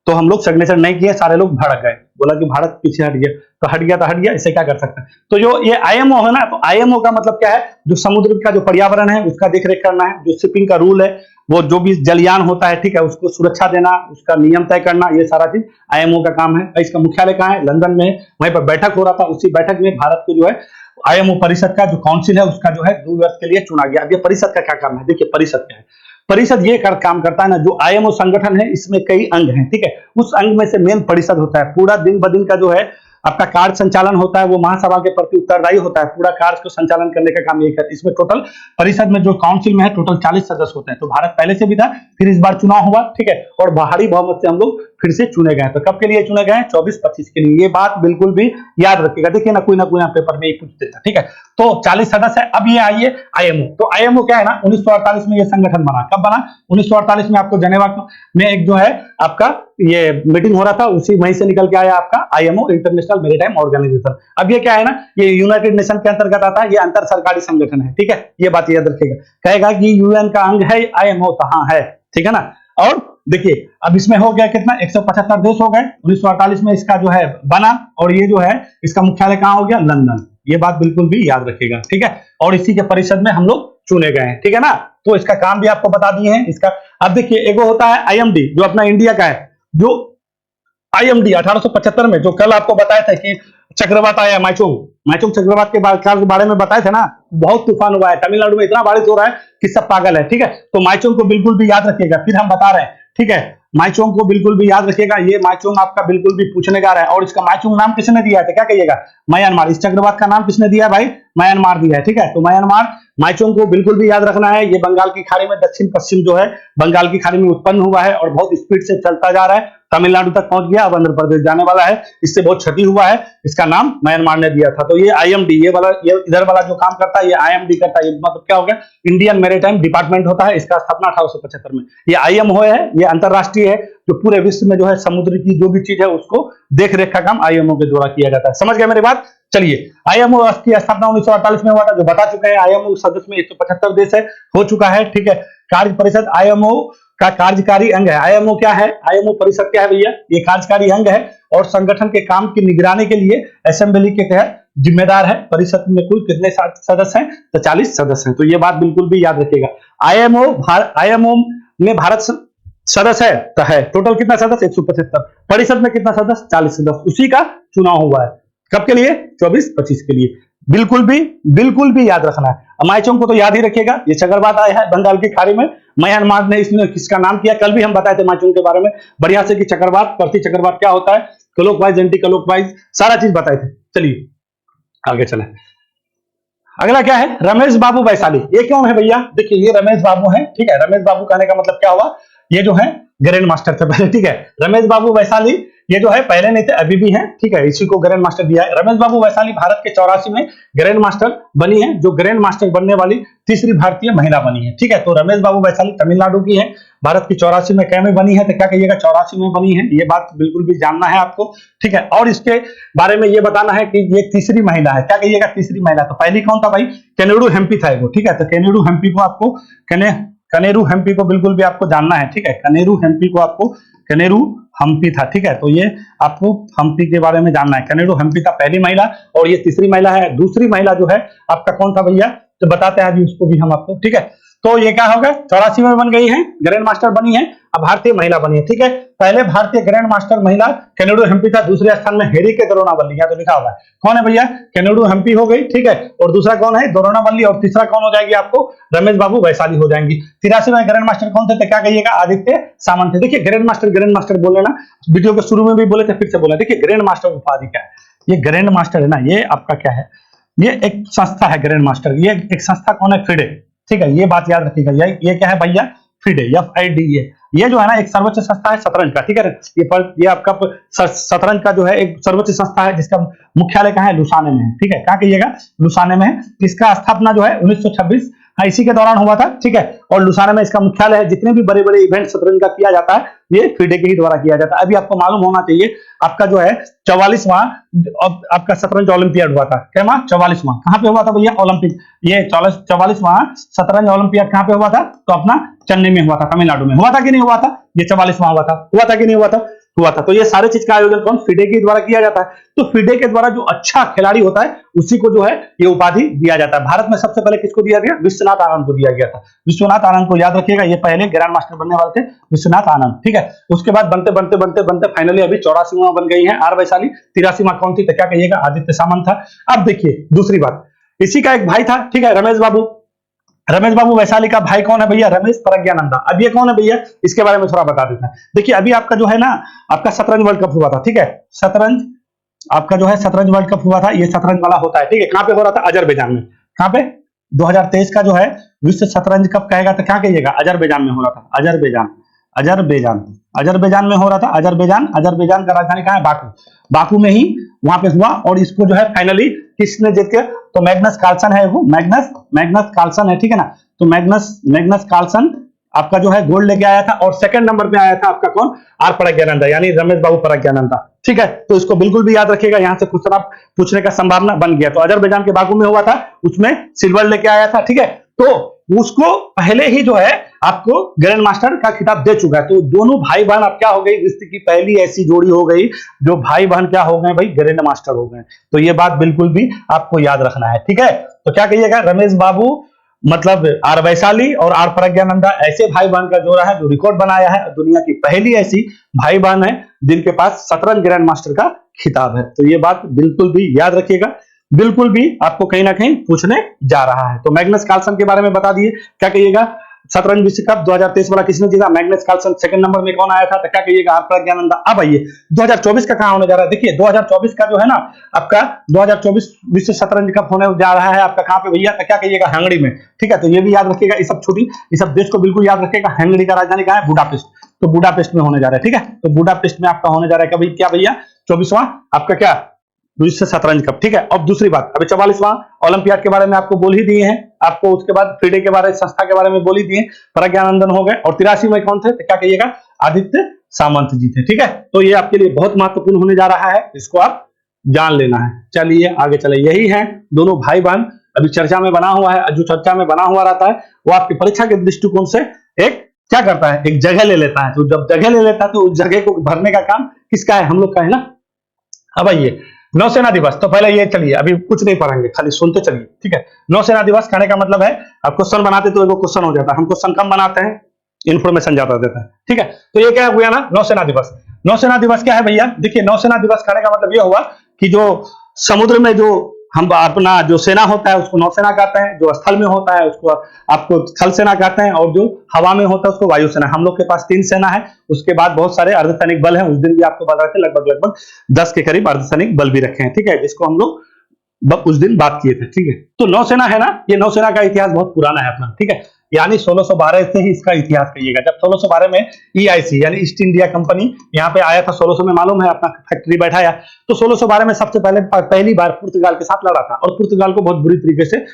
तो हम लोग सिग्नेचर नहीं किए, सारे लोग भड़क गए, बोला कि भारत पीछे हट गया। तो हट गया, इससे क्या कर सकते हैं। तो जो ये आईएमओ है ना, तो आईएमओ का मतलब क्या है, जो समुद्र का जो पर्यावरण है उसका देखरेख करना है, जो शिपिंग का रूल है, वो जो भी जलयान होता है, ठीक है, उसको सुरक्षा देना, उसका नियम तय करना, ये सारा चीज आईएमओ का काम है। इसका मुख्यालय कहाँ है, लंदन में। वहीं पर बैठक हो रहा था, उसी बैठक में भारत को जो है आईएमओ परिषद का जो काउंसिल है उसका जो है 2 वर्ष के लिए चुना गया। अब ये परिषद का क्या काम है, देखिए परिषद क्या है। परिषद ये काम करता है ना, जो आईएमओ संगठन है इसमें कई अंग हैं, ठीक है, उस अंग में से मेन परिषद होता है। पूरा दिन ब दिन का जो है आपका कार्य संचालन होता है, वो महासभा के प्रति उत्तरदायी होता है। पूरा कार्य को संचालन करने का काम ये है। इसमें टोटल परिषद में जो काउंसिल में है टोटल 40 सदस्य होते हैं। तो भारत पहले से भी था, फिर इस बार चुनाव हुआ, ठीक है, और भारी बहुमत से हम लोग फिर से चुने गए। तो कब के लिए चुने गए, 24-25 के लिए। ये बात बिल्कुल भी याद रखिएगा। देखिए ना कोई यहाँ पेपर में पूछ देता, ठीक है। तो 40 सदस्य है। अब ये आइए आईएमओ। तो आईएमओ क्या है ना, 1948 में ये संगठन बना। कब बना, 1948 में। आपको जेनेवा में एक जो है आपका ये मीटिंग हो रहा था, उसी वहीं से निकल के आया आपका आईएमओ, इंटरनेशनल मैरीटाइम ऑर्गेनाइजेशन। अब ये क्या है ना, ये यूनाइटेड नेशन के अंतर्गत आता है, ये अंतर सरकारी संगठन है, ठीक है। ये बात याद रखिएगा। कहेगा कि यूएन का अंग है आईएमओ, तो हाँ है, ठीक है ना। और देखिए अब इसमें हो गया कितना, 175 देश हो गए। 1948 में इसका जो है बना, और ये जो है इसका मुख्यालय कहां हो गया, लंदन। ये बात बिल्कुल भी याद रखिएगा, ठीक है। और इसी के परिषद में हम लोग चुने गए हैं, ठीक है ना। तो इसका काम भी आपको बता दिए हैं इसका। अब देखिए एगो होता है आईएमडी, जो अपना इंडिया का है। जो आईएमडी 1875 में, जो कल आपको बताया था कि चक्रवात आया, माइचोंग चक्रवात के बारे में बताए थे ना, बहुत तूफान हुआ है तमिलनाडु में, इतना बारिश हो रहा है कि सब पागल है, ठीक है। तो माइचोंग को बिल्कुल भी याद रखिएगा, फिर हम बता रहे हैं, ठीक है। माइचोंग को बिल्कुल भी याद रखिएगा। ये माइचोंग आपका बिल्कुल भी पूछने जा रहा है। और इसका माइचोंग नाम किसने दिया है, तो क्या कहिएगा, म्यांमार। इस चक्रवात का नाम किसने दिया है भाई, म्यांमार दिया है, ठीक है। तो म्यांमार, माइचोंग को बिल्कुल भी याद रखना है। ये बंगाल की खाड़ी में, दक्षिण पश्चिम जो है बंगाल की खाड़ी में उत्पन्न हुआ है और बहुत स्पीड से चलता जा रहा है, तमिलनाडु तक पहुंच गया, अब आंध्र प्रदेश जाने वाला है। इससे बहुत क्षति हुआ है। इसका नाम म्यांमार ने दिया था। तो ये आईएमडी, ये इधर वाला जो काम करता है ये आईएमडी करता है। ये मतलब क्या हो गया, इंडियन मैरीटाइम डिपार्टमेंट होता है। इसका स्थापना 1875 में। ये आईएमओ है, ये अंतरराष्ट्रीय है, जो पूरे विश्व में जो है समुद्र की जो भी चीज है उसको देख रेख का काम आईएमओ के द्वारा किया जाता है। समझ गए मेरी बात। चलिए, आईएमओ की स्थापना 1948 में हुआ था, जो बता चुके हैं। आईएमओ सदस्य में 175 देश है, हो चुका है, ठीक है। कार्य परिषद आईएमओ का कार्यकारी अंग है। आईएमओ क्या है, आईएमओ परिषद क्या है भैया, ये कार्यकारी अंग है और संगठन के काम की निगरानी के लिए असेंबली के तहत जिम्मेदार है। परिषद में कुल कितने सदस्य हैं? तो 40 सदस्य हैं। तो ये बात बिल्कुल भी याद रखिएगा। आईएमओ में भारत सदस्य है टोटल कितना सदस्य? 175। परिषद में कितना सदस्य? 40 सदस्य। उसी का चुनाव हुआ है। कब के लिए? 24-25 के लिए। बिल्कुल भी याद रखना है। माइचोंग को तो याद ही रखिएगा, ये चक्रवात आया है बंगाल की खाड़ी में। म्यांमार ने इसमें किसका नाम किया? कल भी हम बताए थे माइचोंग के बारे में बढ़िया से कि चक्रवात, प्रति चक्रवात क्या होता है, क्लॉकवाइज, एंटी क्लॉकवाइज, सारा चीज बताए थे। चलिए आगे चले। अगला क्या है? रमेश बाबू वैशाली। ये कौन है भैया? देखिए ये रमेश बाबू है, ठीक है। रमेश बाबू कहने का मतलब क्या हुआ? ये जो है ग्रैंड मास्टर थे पहले, ठीक है। रमेश बाबू वैशाली ये जो है पहले नहीं थे, अभी भी हैं, ठीक है। इसी को ग्रैंड मास्टर दिया है। रमेश बाबू वैशाली भारत के 84 में ग्रैंड मास्टर बनी है, जो ग्रैंड मास्टर बनने वाली तीसरी भारतीय महिला बनी है, ठीक है। तो रमेश बाबू वैशाली तमिलनाडु की है, भारत की 84 में क्या में बनी है? तो क्या कहिएगा? 84 में बनी है। ये बात बिल्कुल भी जानना है आपको, ठीक है। और इसके बारे में ये बताना है कि ये तीसरी महिला है। क्या कहिएगा? तीसरी महिला। तो पहली कौन था भाई? केनेरू हेम्पी था वो, ठीक है। तो केनेरू हेम्पी को आपको कनेरू हम्पी को बिल्कुल भी आपको जानना है, ठीक है। कनेरू हम्पी को आपको, कनेरू हम्पी था, ठीक है। तो ये आपको हम्पी के बारे में जानना है। कनेरू हम्पी था पहली महिला, और ये तीसरी महिला है। दूसरी महिला जो है आपका कौन था भैया? तो बताते हैं अभी उसको भी हम आपको, ठीक है। तो ये क्या होगा? 84 में बन गई है, ग्रैंड मास्टर बनी है, अब भारतीय महिला बनी है, ठीक है। पहले भारतीय ग्रैंड मास्टर महिला केनेरू हम्पी था, दूसरे स्थान में हेरिके दोरोनावल्ली, तो लिखा हुआ है। कौन है भैया? केनेरू हम्पी हो गई, ठीक है। और दूसरा कौन है? दोरोनावल्ली। और तीसरा कौन हो जाएगी आपको? रमेश बाबू वैशाली हो जाएंगी। 83 में ग्रैंड मास्टर कौन थे? तो क्या कहिएगा? आदित्य सामंत थे। देखिए ग्रैंड मास्टर बोले ना, वीडियो के शुरू में भी बोले थे, फिर से बोले। देखिए ग्रैंड मास्टर उपाधि क्या है? ये ग्रैंड मास्टर है ना, ये आपका क्या है? ये एक संस्था है ग्रैंड मास्टर। ये एक संस्था कौन है? फिडे, ठीक है। ये बात याद रखिएगा। ये क्या है भैया? FIDE, FIDE। ये जो है ना एक सर्वोच्च संस्था है शतरंज का, ठीक है। ये आपका शतरंज का जो है एक सर्वोच्च संस्था है, जिसका मुख्यालय कहाँ है? लुसाने में है, ठीक है। कहाँ कहिएगा? लुसाने में है। इसका स्थापना जो है 1926 इसी के दौरान हुआ था, ठीक है। और लुसाने में इसका मुख्यालय है। जितने भी बड़े बड़े इवेंट शतरंज का किया जाता है, ये फिडे के ही द्वारा किया जाता है। अभी आपको मालूम होना चाहिए, आपका जो है 44वां आपका शतरंज ओलंपियाड हुआ था। क्या? 44वां कहां पे हुआ था भैया? ओलंपिक। ये 44वां शतरंज ओलंपियाड कहां पे हुआ था? तो अपना चेन्नई में हुआ था, तमिलनाडु में। हुआ था कि नहीं हुआ था? ये 44वां हुआ था कि नहीं हुआ था? हुआ था। तो ये सारे चीज का आयोजन कौन? फिडे के द्वारा किया जाता है। तो फिडे के द्वारा जो अच्छा खिलाड़ी होता है उसी को जो है ये उपाधि दिया जाता है। भारत में सबसे पहले किसको दिया गया? विश्वनाथ आनंद को दिया गया था। विश्वनाथ आनंद को याद रखिएगा, ये पहले ग्रैंड मास्टर बनने वाले थे, विश्वनाथ आनंद, ठीक है। उसके बाद बनते फाइनली अभी 84वां बन गई है आर वैशाली। 83वां कौन थी? तो क्या कहिएगा? आदित्य सामंत था। अब देखिए दूसरी बात, इसी का एक भाई था, ठीक है, रमेश बाबू वैशाली का भाई कौन है भैया? रमेश प्रज्ञानंदा। अब ये कौन है भैया? इसके बारे में थोड़ा बता देते हैं। देखिए अभी आपका जो है ना, आपका शतरंज वर्ल्ड कप हुआ था, ठीक है। शतरंज आपका जो है शतरंज वर्ल्ड कप हुआ था, ये शतरंज वाला होता है, ठीक है। कहां पे हो रहा था? अजरबैजान में। कहां पे? 2023 का जो है विश्व शतरंज कप कहेगा तो क्या कहिएगा? अजरबैजान में हो रहा था। अजरबैजान में हो रहा था। अजरबैजान का राजधानी कहां है? बाकू में ही वहां पे हुआ। और इसको जो है फाइनली किसने जीत के? तो मैग्नस कार्लसन है वो, मैग्नस कार्लसन है, ठीक है ना। तो मैग्नस कार्लसन आपका जो है गोल्ड लेके आया था। और सेकंड नंबर पे आया था आपका कौन? आर प्रज्ञानंदा, यानी रमेश बाबू प्रज्ञानंदा, ठीक है। तो इसको बिल्कुल भी याद रखिएगा, यहां से क्वेश्चन आप पूछने का संभावना बन गया। तो अजरबैजान के बाकू में हुआ था, उसमें सिल्वर लेके आया था, ठीक है। तो उसको पहले ही जो है आपको ग्रैंड मास्टर का खिताब दे चुका है। तो दोनों भाई बहन अब क्या हो गई? रिश्ते की पहली ऐसी जोड़ी हो गई जो भाई बहन क्या हो गए भाई? ग्रैंड मास्टर हो गए। तो ये बात बिल्कुल भी आपको याद रखना है, ठीक है। तो क्या कहिएगा? रमेश बाबू मतलब आर वैशाली और आर प्रज्ञानंदा ऐसे भाई बहन का जोड़ा है जो रिकॉर्ड बनाया है। दुनिया की पहली ऐसी भाई बहन है जिनके पास शतरंज ग्रैंड मास्टर का खिताब है। तो ये बात बिल्कुल भी याद रखिएगा, बिल्कुल भी आपको कहीं ना कहीं पूछने जा रहा है। तो मैग्नस कार्लसन के बारे में बता दिए। क्या कहिएगा? शतरंज विश्व कप 2023 वाला किसने जीता? Magnus Carlsen. सेकंड नंबर में कौन आया था? तो क्या कहिएगा? आर प्रज्ञानंदा। अब आइए 2024 का कहां होने जा रहा है? देखिए 2024 का जो है ना आपका 2024 विश्व शतरंज कप होने जा रहा है आपका कहां पे भैया? तो क्या कहिएगा? हंगरी में, ठीक है। तो ये भी याद रखिएगा, ये सब देश को बिल्कुल याद रखिएगा। हंगरी का राजधानी कहां है? बुडापेस्ट। तो बुडापेस्ट में होने जा रहा है, ठीक है। तो बुडापेस्ट में आपका होने जा रहा है कभी क्या भैया? 24वां आपका क्या? विश्व शतरंज कप, ठीक है। अब दूसरी बात, अभी 44वां ओलंपियाड के बारे में आपको बोल ही दिए हैं, आपको उसके बाद फिडे के बारे में, संस्था के बारे में बोल ही दिए। प्रज्ञानंदन हो गए। और 83 में कौन थे? तो क्या कहिएगा? आदित्य सामंत जी थे, ठीक है। तो ये आपके लिए बहुत महत्वपूर्ण होने जा रहा है, इसको आप जान लेना है। चलिए आगे चले। यही है दोनों भाई बहन अभी चर्चा में बना हुआ है। जो चर्चा में बना हुआ रहता है वो आपकी परीक्षा के दृष्टिकोण से एक क्या करता है? एक जगह ले लेता है। तो जब जगह ले लेता है तो उस जगह को भरने का काम किसका है? हम लोग का है ना। अब आइए नौसेना दिवस, तो पहले ये चलिए अभी कुछ नहीं पढ़ेंगे, खाली सुनते चलिए, ठीक है। नौसेना दिवस कहने का मतलब है, अब क्वेश्चन बनाते तो एगो क्वेश्चन हो जाता है, हम क्वेश्चन कम बनाते हैं, इंफॉर्मेशन ज्यादा देता है, ठीक है। तो ये क्या हुआ ना, नौसेना दिवस। नौसेना दिवस क्या है भैया, देखिए नौसेना दिवस कहने का मतलब ये हुआ कि जो समुद्र में जो हम अपना जो सेना होता है उसको नौसेना कहते हैं, जो स्थल में होता है उसको आपको थल सेना कहते हैं, और जो हवा में होता है उसको वायुसेना। हम लोग के पास 3 सेना है, उसके बाद बहुत सारे अर्धसैनिक बल हैं। उस दिन भी आपको बता रहे थे लगभग 10 के करीब अर्धसैनिक बल भी रखे हैं, ठीक है, जिसको हम लोग उस दिन बात किए थे, ठीक है। तो नौसेना है ना, ये नौसेना का इतिहास बहुत पुराना है अपना, ठीक है, यानी 1612 से ही इसका इतिहास कहिएगा। जब 1612 में EIC यानी ईस्ट इंडिया कंपनी यहाँ पे आया था, 1600 में मालूम है अपना फैक्ट्री बैठाया, तो 1612 में सबसे पहली बार पुर्तगाल के साथ लड़ा था, और पुर्तगाल को बहुत बुरी तरीके से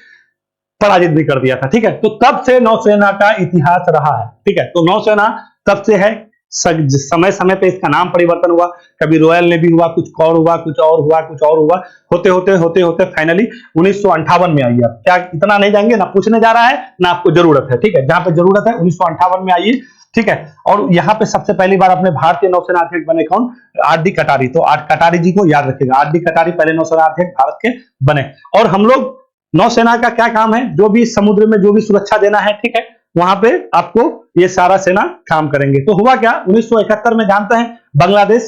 पराजित भी कर दिया था, ठीक है। तो तब से नौसेना का इतिहास रहा है, ठीक है। तो नौसेना तब से है, समय समय पे इसका नाम परिवर्तन हुआ, कभी रॉयल नेवी हुआ, कुछ और हुआ, कुछ और हुआ, कुछ और हुआ, होते होते फाइनली 1958 में आई है। क्या इतना नहीं जाएंगे, ना पूछने जा रहा है ना आपको जरूरत है, ठीक है। जहां पे जरूरत है 1958 में आई है, ठीक है। और यहाँ पे सबसे पहली बार अपने भारतीय नौसेना अध्यक्ष बने कौन, RD कटारी। तो कटारी जी को याद रखिएगा, RD कटारी पहले नौसेना अध्यक्ष भारत के बने। और हम लोग नौसेना का क्या काम है, जो भी समुद्र में जो भी सुरक्षा देना है, ठीक है, वहां पे आपको ये सारा सेना काम करेंगे। तो हुआ क्या, 1971 में जानते हैं बांग्लादेश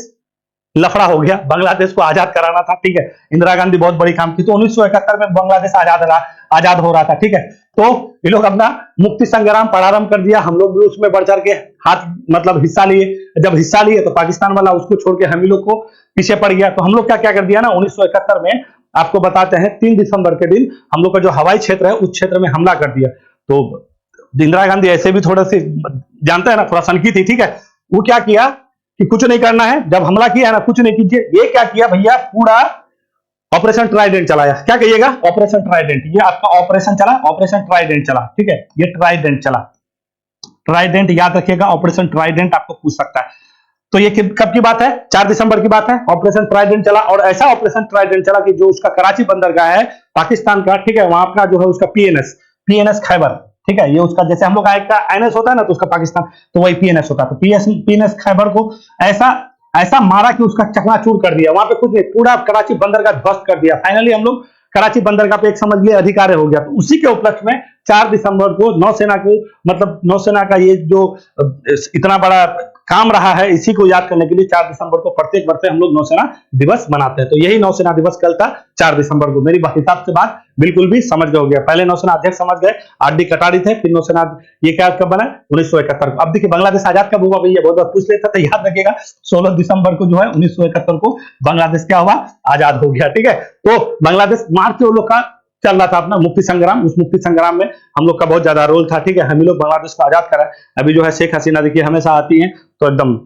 लफड़ा हो गया, बांग्लादेश को आजाद कराना था, ठीक है। इंदिरा गांधी बहुत बड़ी काम की, तो 1971 में बांग्लादेश आजाद हो रहा था, ठीक है। तो ये लोग अपना मुक्ति संग्राम प्रारंभ कर दिया, हम लोग भी उसमें बढ़ चढ़ के हाथ मतलब हिस्सा लिए। जब हिस्सा लिए तो पाकिस्तान वाला उसको छोड़ के हम ही लोग को पीछे पड़ गया। तो हम लोग क्या क्या कर दिया ना, 1971 में आपको बताते हैं 3 दिसंबर के दिन हम लोग का जो हवाई क्षेत्र है उस क्षेत्र में हमला कर दिया। तो इंदिरा गांधी ऐसे भी थोड़ा से जानते हैं ना, थोड़ा सनकी थी, ठीक है। वो क्या किया कि कुछ नहीं करना है, जब हमला किया है ना कुछ नहीं कीजिए। ये क्या किया भैया, पूरा ऑपरेशन ट्राइडेंट चलाया। क्या कहिएगा, ऑपरेशन ट्राइडेंट। ये आपका ऑपरेशन चला, ऑपरेशन ट्राइडेंट चला, ठीक है। ये ट्राइडेंट चला, ट्राइडेंट याद रखिएगा, ऑपरेशन ट्राइडेंट आपको पूछ सकता है। तो ये कब की बात है, 4 दिसंबर की बात है, ऑपरेशन ट्राइडेंट चला। और ऐसा ऑपरेशन ट्राइडेंट चला कि जो उसका कराची बंदरगाह है पाकिस्तान का, ठीक है, वहां का जो है उसका पीएनएस खैबर, ठीक है, ये उसका जैसे हम लोग का एनएस होता है ना, तो उसका पाकिस्तान तो वही पीएनएस होता है। तो पीएनएस खैबर को ऐसा मारा कि उसका चकनाचूर कर दिया। वहां पे कुछ नहीं, पूरा कराची बंदरगाह ध्वस्त कर दिया। फाइनली हम लोग कराची बंदरगाह पे एक समझ लिए अधिकार हो गया। तो उसी के उपलक्ष्य में 4 दिसंबर को नौसेना को, मतलब नौसेना का ये जो इतना बड़ा काम रहा है, इसी को याद करने के लिए 4 दिसंबर को प्रत्येक वर्ष हम लोग नौसेना दिवस मनाते हैं। तो यही नौसेना दिवस कल था 4 दिसंबर को। मेरी हिसाब से बात बिल्कुल भी समझ गए हो गया। पहले नौसेना अध्यक्ष समझ गए, RD कटारी थे, फिर नौसेना ये क्या कब बना, 1971 को। अब देखिए बांग्लादेश आजाद कब हुआ भैया, बहुत बार पूछ लेता, तो याद रखिएगा 16 दिसंबर को जो है 1971 को बांग्लादेश क्या हुआ, आजाद हो गया, ठीक है। तो बांग्लादेश मार्च से वो लोग का चल रहा था अपना मुक्ति संग्राम, उस मुक्ति संग्राम में हम लोग का बहुत ज्यादा रोल था, ठीक है। हम लोग बांग्लादेश को आजाद करा। अभी जो है शेख हसीना देखिए हमेशा आती हैं तो एकदम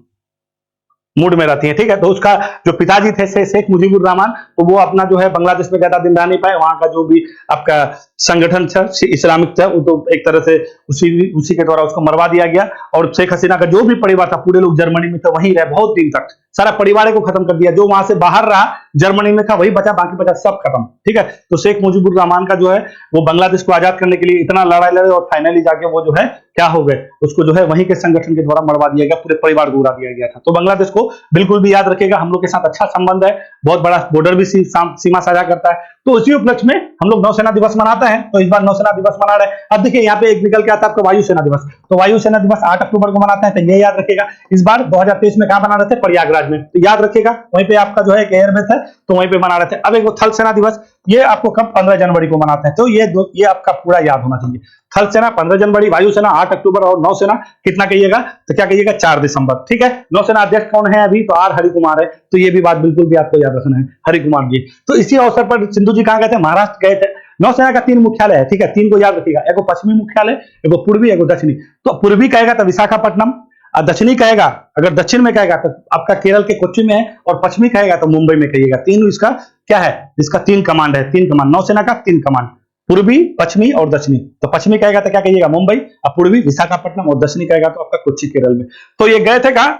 मूड में रहती है, ठीक है। तो उसका जो पिताजी थे शेख मुजीबुर रहमान, तो वो अपना जो है बांग्लादेश में ज्यादा दिन रह नहीं पाए। वहां का जो भी आपका संगठन था इस्लामिक था, वो तो एक तरह से उसी के द्वारा उसको मरवा दिया गया। और शेख हसीना का जो भी परिवार था, पूरे लोग जर्मनी में थे, वहीं रहे बहुत दिन तक, सारा परिवार को खत्म कर दिया। जो वहां से बाहर रहा जर्मनी में था वही बचा, बाकी बचा सब खत्म, ठीक है। तो शेख मुजीबुर रहमान का जो है वो बांग्लादेश को आजाद करने के लिए इतना लड़ाई लड़े और फाइनली जाके वो जो है क्या हो गए, उसको जो है वहीं के संगठन के द्वारा मरवा दिया गया, पूरे परिवार को उड़ा दिया गया था। तो बांग्लादेश को बिल्कुल भी याद रखिएगा, हम लोग के साथ अच्छा संबंध है, बहुत बड़ा बॉर्डर भी सीमा साझा करता है। तो उसी उपलक्ष्य में हम लोग नौसेना दिवस मनाते हैं। तो इस बार नौसेना दिवस मना रहे हैं। अब देखिए यहाँ पे एक निकल के आता है आपको वायुसेना दिवस। तो वायुसेना दिवस 8 अक्टूबर को मनाते हैं। तो ये याद रखिएगा, इस बार 2023 में कहां मना रहे थे, प्रयागराज में। तो याद रखिएगा वहीं पे आपका जो है एक एयरबेस है, तो वहीं पे मना रहे थे। अब एक वो थल सेना दिवस, ये आपको कब, 15 जनवरी को मनाते हैं। तो ये आपका पूरा याद होना चाहिए। थल सेना 15 जनवरी, वायुसेना 8 अक्टूबर और नौसेना कितना कहिएगा, तो क्या कहिएगा, 4 दिसंबर, ठीक है। नौसेना अध्यक्ष कौन है अभी, तो R हरि कुमार है। तो ये भी बात बिल्कुल भी आपको याद रखना है, हरि कुमार जी। तो इसी अवसर पर सिंधु जी कहां गए थे, महाराष्ट्र गए थे। नौसेना का 3 मुख्यालय है, ठीक है, 3 को याद रखिएगा, एगो पश्चिमी मुख्यालय, एगो पूर्वी, एगो दक्षिणी। तो पूर्वी कहेगा तो विशाखापट्टनम, और दक्षिणी कहेगा, अगर दक्षिण में कहेगा तो आपका केरल के कोच्चि में है, और पश्चिमी कहेगा तो मुंबई में कहिएगा। 3 इसका क्या है, इसका 3 कमांड है, 3 कमांड, नौसेना का 3 कमांड, पूर्वी, पश्चिमी और दक्षिणी। तो पश्चिमी कहेगा तो क्या कहिएगा, मुंबई, और पूर्वी विशाखापट्टनम, और दक्षिणी कहेगा तो आपका कोच्चि केरल में। तो ये गए थे कहां,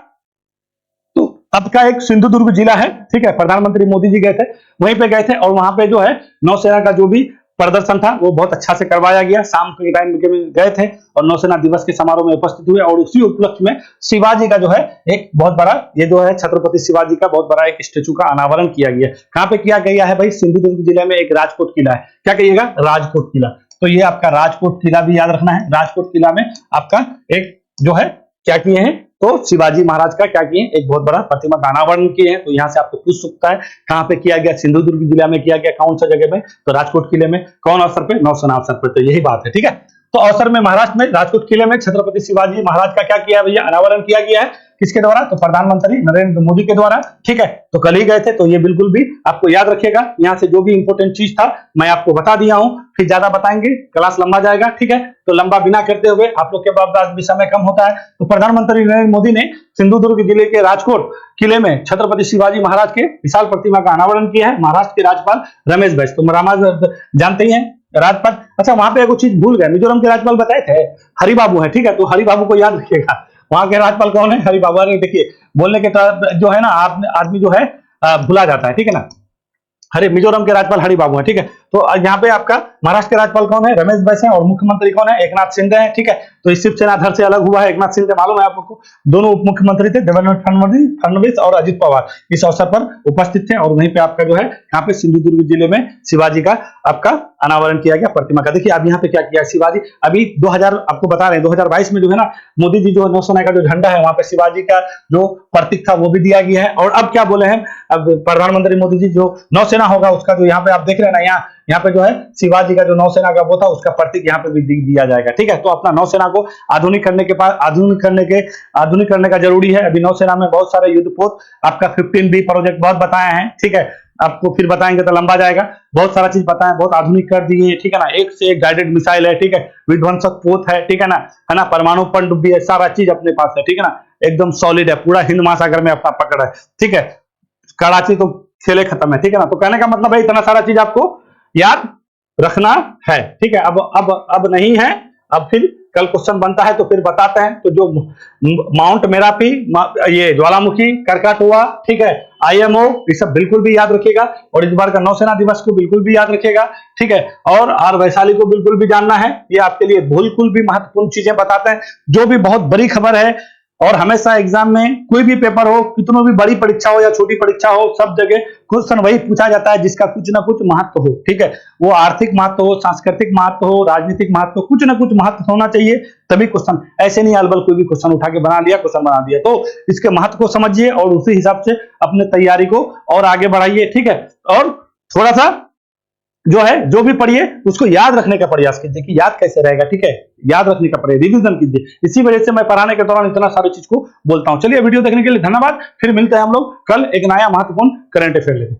तो अब का एक सिंधुदुर्ग जिला है, ठीक है, प्रधानमंत्री मोदी जी गए थे, वहीं पे गए थे। और वहां पे जो है नौसेना का जो भी प्रदर्शन था वो बहुत अच्छा से करवाया गया। शाम के टाइम में गए थे और नौसेना दिवस के समारोह में उपस्थित हुए और उसी उपलक्ष्य में शिवाजी का जो है एक बहुत बड़ा, ये जो है छत्रपति शिवाजी का बहुत बड़ा एक स्टेचू का अनावरण किया गया। कहां पे किया गया है भाई? सिंधुदुर्ग जिले में एक राजकोट किला है। क्या कहिएगा? राजकोट किला। तो ये आपका राजकोट किला भी याद रखना है। राजकोट किला में आपका एक जो है क्या किए हैं, तो शिवाजी महाराज का क्या किए, एक बहुत बड़ा प्रतिमा का अनावरण किए हैं। तो यहाँ से आपको पूछ सकता है कहां पे किया गया? सिंधुदुर्ग जिला में किया गया। कौन सा जगह में? तो राजकोट किले में। कौन अवसर पे? नौसेना अवसर पे। तो यही बात है, ठीक है। तो अवसर में महाराष्ट्र में राजकोट किले में छत्रपति शिवाजी महाराज का क्या किया भैया? अनावरण किया गया है। किसके द्वारा? तो प्रधानमंत्री नरेंद्र मोदी के द्वारा, ठीक है। तो कल ही गए थे, तो ये बिल्कुल भी आपको याद रखिएगा। यहाँ से जो भी इंपोर्टेंट चीज था मैं आपको बता दिया हूं, फिर ज्यादा बताएंगे क्लास लंबा जाएगा, ठीक है। तो लंबा बिना करते हुए आप लोग के पास भी समय कम होता है। तो प्रधानमंत्री नरेंद्र मोदी ने सिंधुदुर्ग जिले के राजकोट किले में छत्रपति शिवाजी महाराज के विशाल प्रतिमा का अनावरण किया है। महाराष्ट्र के राज्यपाल रमेश बैस, तो रामा जानते ही हैं राज्यपाल। अच्छा, वहां पे एक चीज भूल गए, मिजोरम के राज्यपाल बताए थे हरि बाबू है, ठीक है। तो हरि बाबू को याद रखिएगा। वहां के राज्यपाल कौन है? हरि बाबू। देखिए बोलने के जो है ना आदमी जो है भुला जाता है, ठीक है ना। मिजोरम के राज्यपाल हरि बाबू है, ठीक है। तो यहाँ पे आपका महाराष्ट्र के राज्यपाल कौन है? रमेश बैस है। और मुख्यमंत्री कौन है? एकनाथ शिंदे है, ठीक है। तो इस शिवसेना धड़ से अलग हुआ है एकनाथ शिंदे, मालूम है आप लोग को। दोनों उप मुख्यमंत्री थे, देवेंद्र फडणवीस और अजित पवार इस अवसर पर उपस्थित थे। और वहीं पे आपका जो है यहाँ पे सिंधुदुर्ग जिले में शिवाजी का आपका अनावरण किया गया प्रतिमा का। देखिए अब यहाँ पे क्या किया शिवाजी, अभी 2000 आपको बता रहे हैं 2022 में जो है ना मोदी जी जो नौसेना का जो झंडा है वहां पे शिवाजी का जो प्रतीक था वो भी दिया गया है। और अब क्या बोले हैं, अब प्रधानमंत्री मोदी जी जो नौसेना होगा उसका जो यहाँ पे आप देख रहे हैं ना, यहाँ पे जो है शिवाजी का जो नौसेना का वो था उसका प्रतीक यहाँ पे भी दिया जाएगा, ठीक है। तो अपना नौसेना को आधुनिक करने का जरूरी है। अभी नौसेना में बहुत सारे युद्धपोत आपका 15B प्रोजेक्ट बहुत बताए हैं, ठीक है। आपको फिर बताएंगे तो लंबा जाएगा। बहुत सारा चीज बताएं, बहुत आधुनिक कर दिए, ठीक है ना। एक से एक गाइडेड मिसाइल है, ठीक है। विध्वंसक पोत है, ठीक है ना, परमाणु पनडुब्बी है, सारा चीज अपने पास है, ठीक है ना। एकदम सॉलिड है, पूरा हिंद महासागर में अपना पकड़ है, ठीक है। कराची तो खेले खत्म है, ठीक है ना। तो कहने का मतलब है इतना सारा चीज आपको याद रखना है, ठीक है। अब नहीं है, अब फिर कल क्वेश्चन बनता है तो फिर बताते हैं। तो जो माउंट मेरापी, ये ज्वालामुखी, करकाटोआ, ठीक है, IMO, ये सब बिल्कुल भी याद रखिएगा। और इस बार का नौसेना दिवस को बिल्कुल भी याद रखिएगा, ठीक है। और आर वैशाली को बिल्कुल भी जानना है, ये आपके लिए बिल्कुल भी महत्वपूर्ण चीजें बताते हैं, जो भी बहुत बड़ी खबर है। और हमेशा एग्जाम में कोई भी पेपर हो, कितनों भी बड़ी परीक्षा हो या छोटी परीक्षा हो, सब जगह क्वेश्चन वही पूछा जाता है जिसका कुछ ना कुछ महत्व हो, ठीक है। वो आर्थिक महत्व हो, सांस्कृतिक महत्व हो, राजनीतिक महत्व हो, कुछ ना कुछ महत्व होना चाहिए तभी क्वेश्चन। ऐसे नहीं अलबल कोई भी क्वेश्चन उठा के क्वेश्चन बना दिया। तो इसके महत्व को समझिए और उसी हिसाब से अपने तैयारी को और आगे बढ़ाइए, ठीक है। और थोड़ा सा जो है जो भी पढ़िए उसको याद रखने का प्रयास कीजिए कि याद कैसे रहेगा, ठीक है। याद रखने का प्रयास, रिवीजन कीजिए। इसी वजह से मैं पढ़ाने के दौरान इतना सारी चीज को बोलता हूं। चलिए वीडियो देखने के लिए धन्यवाद। फिर मिलते हैं हम लोग कल एक नया महत्वपूर्ण करंट अफेयर लेकर।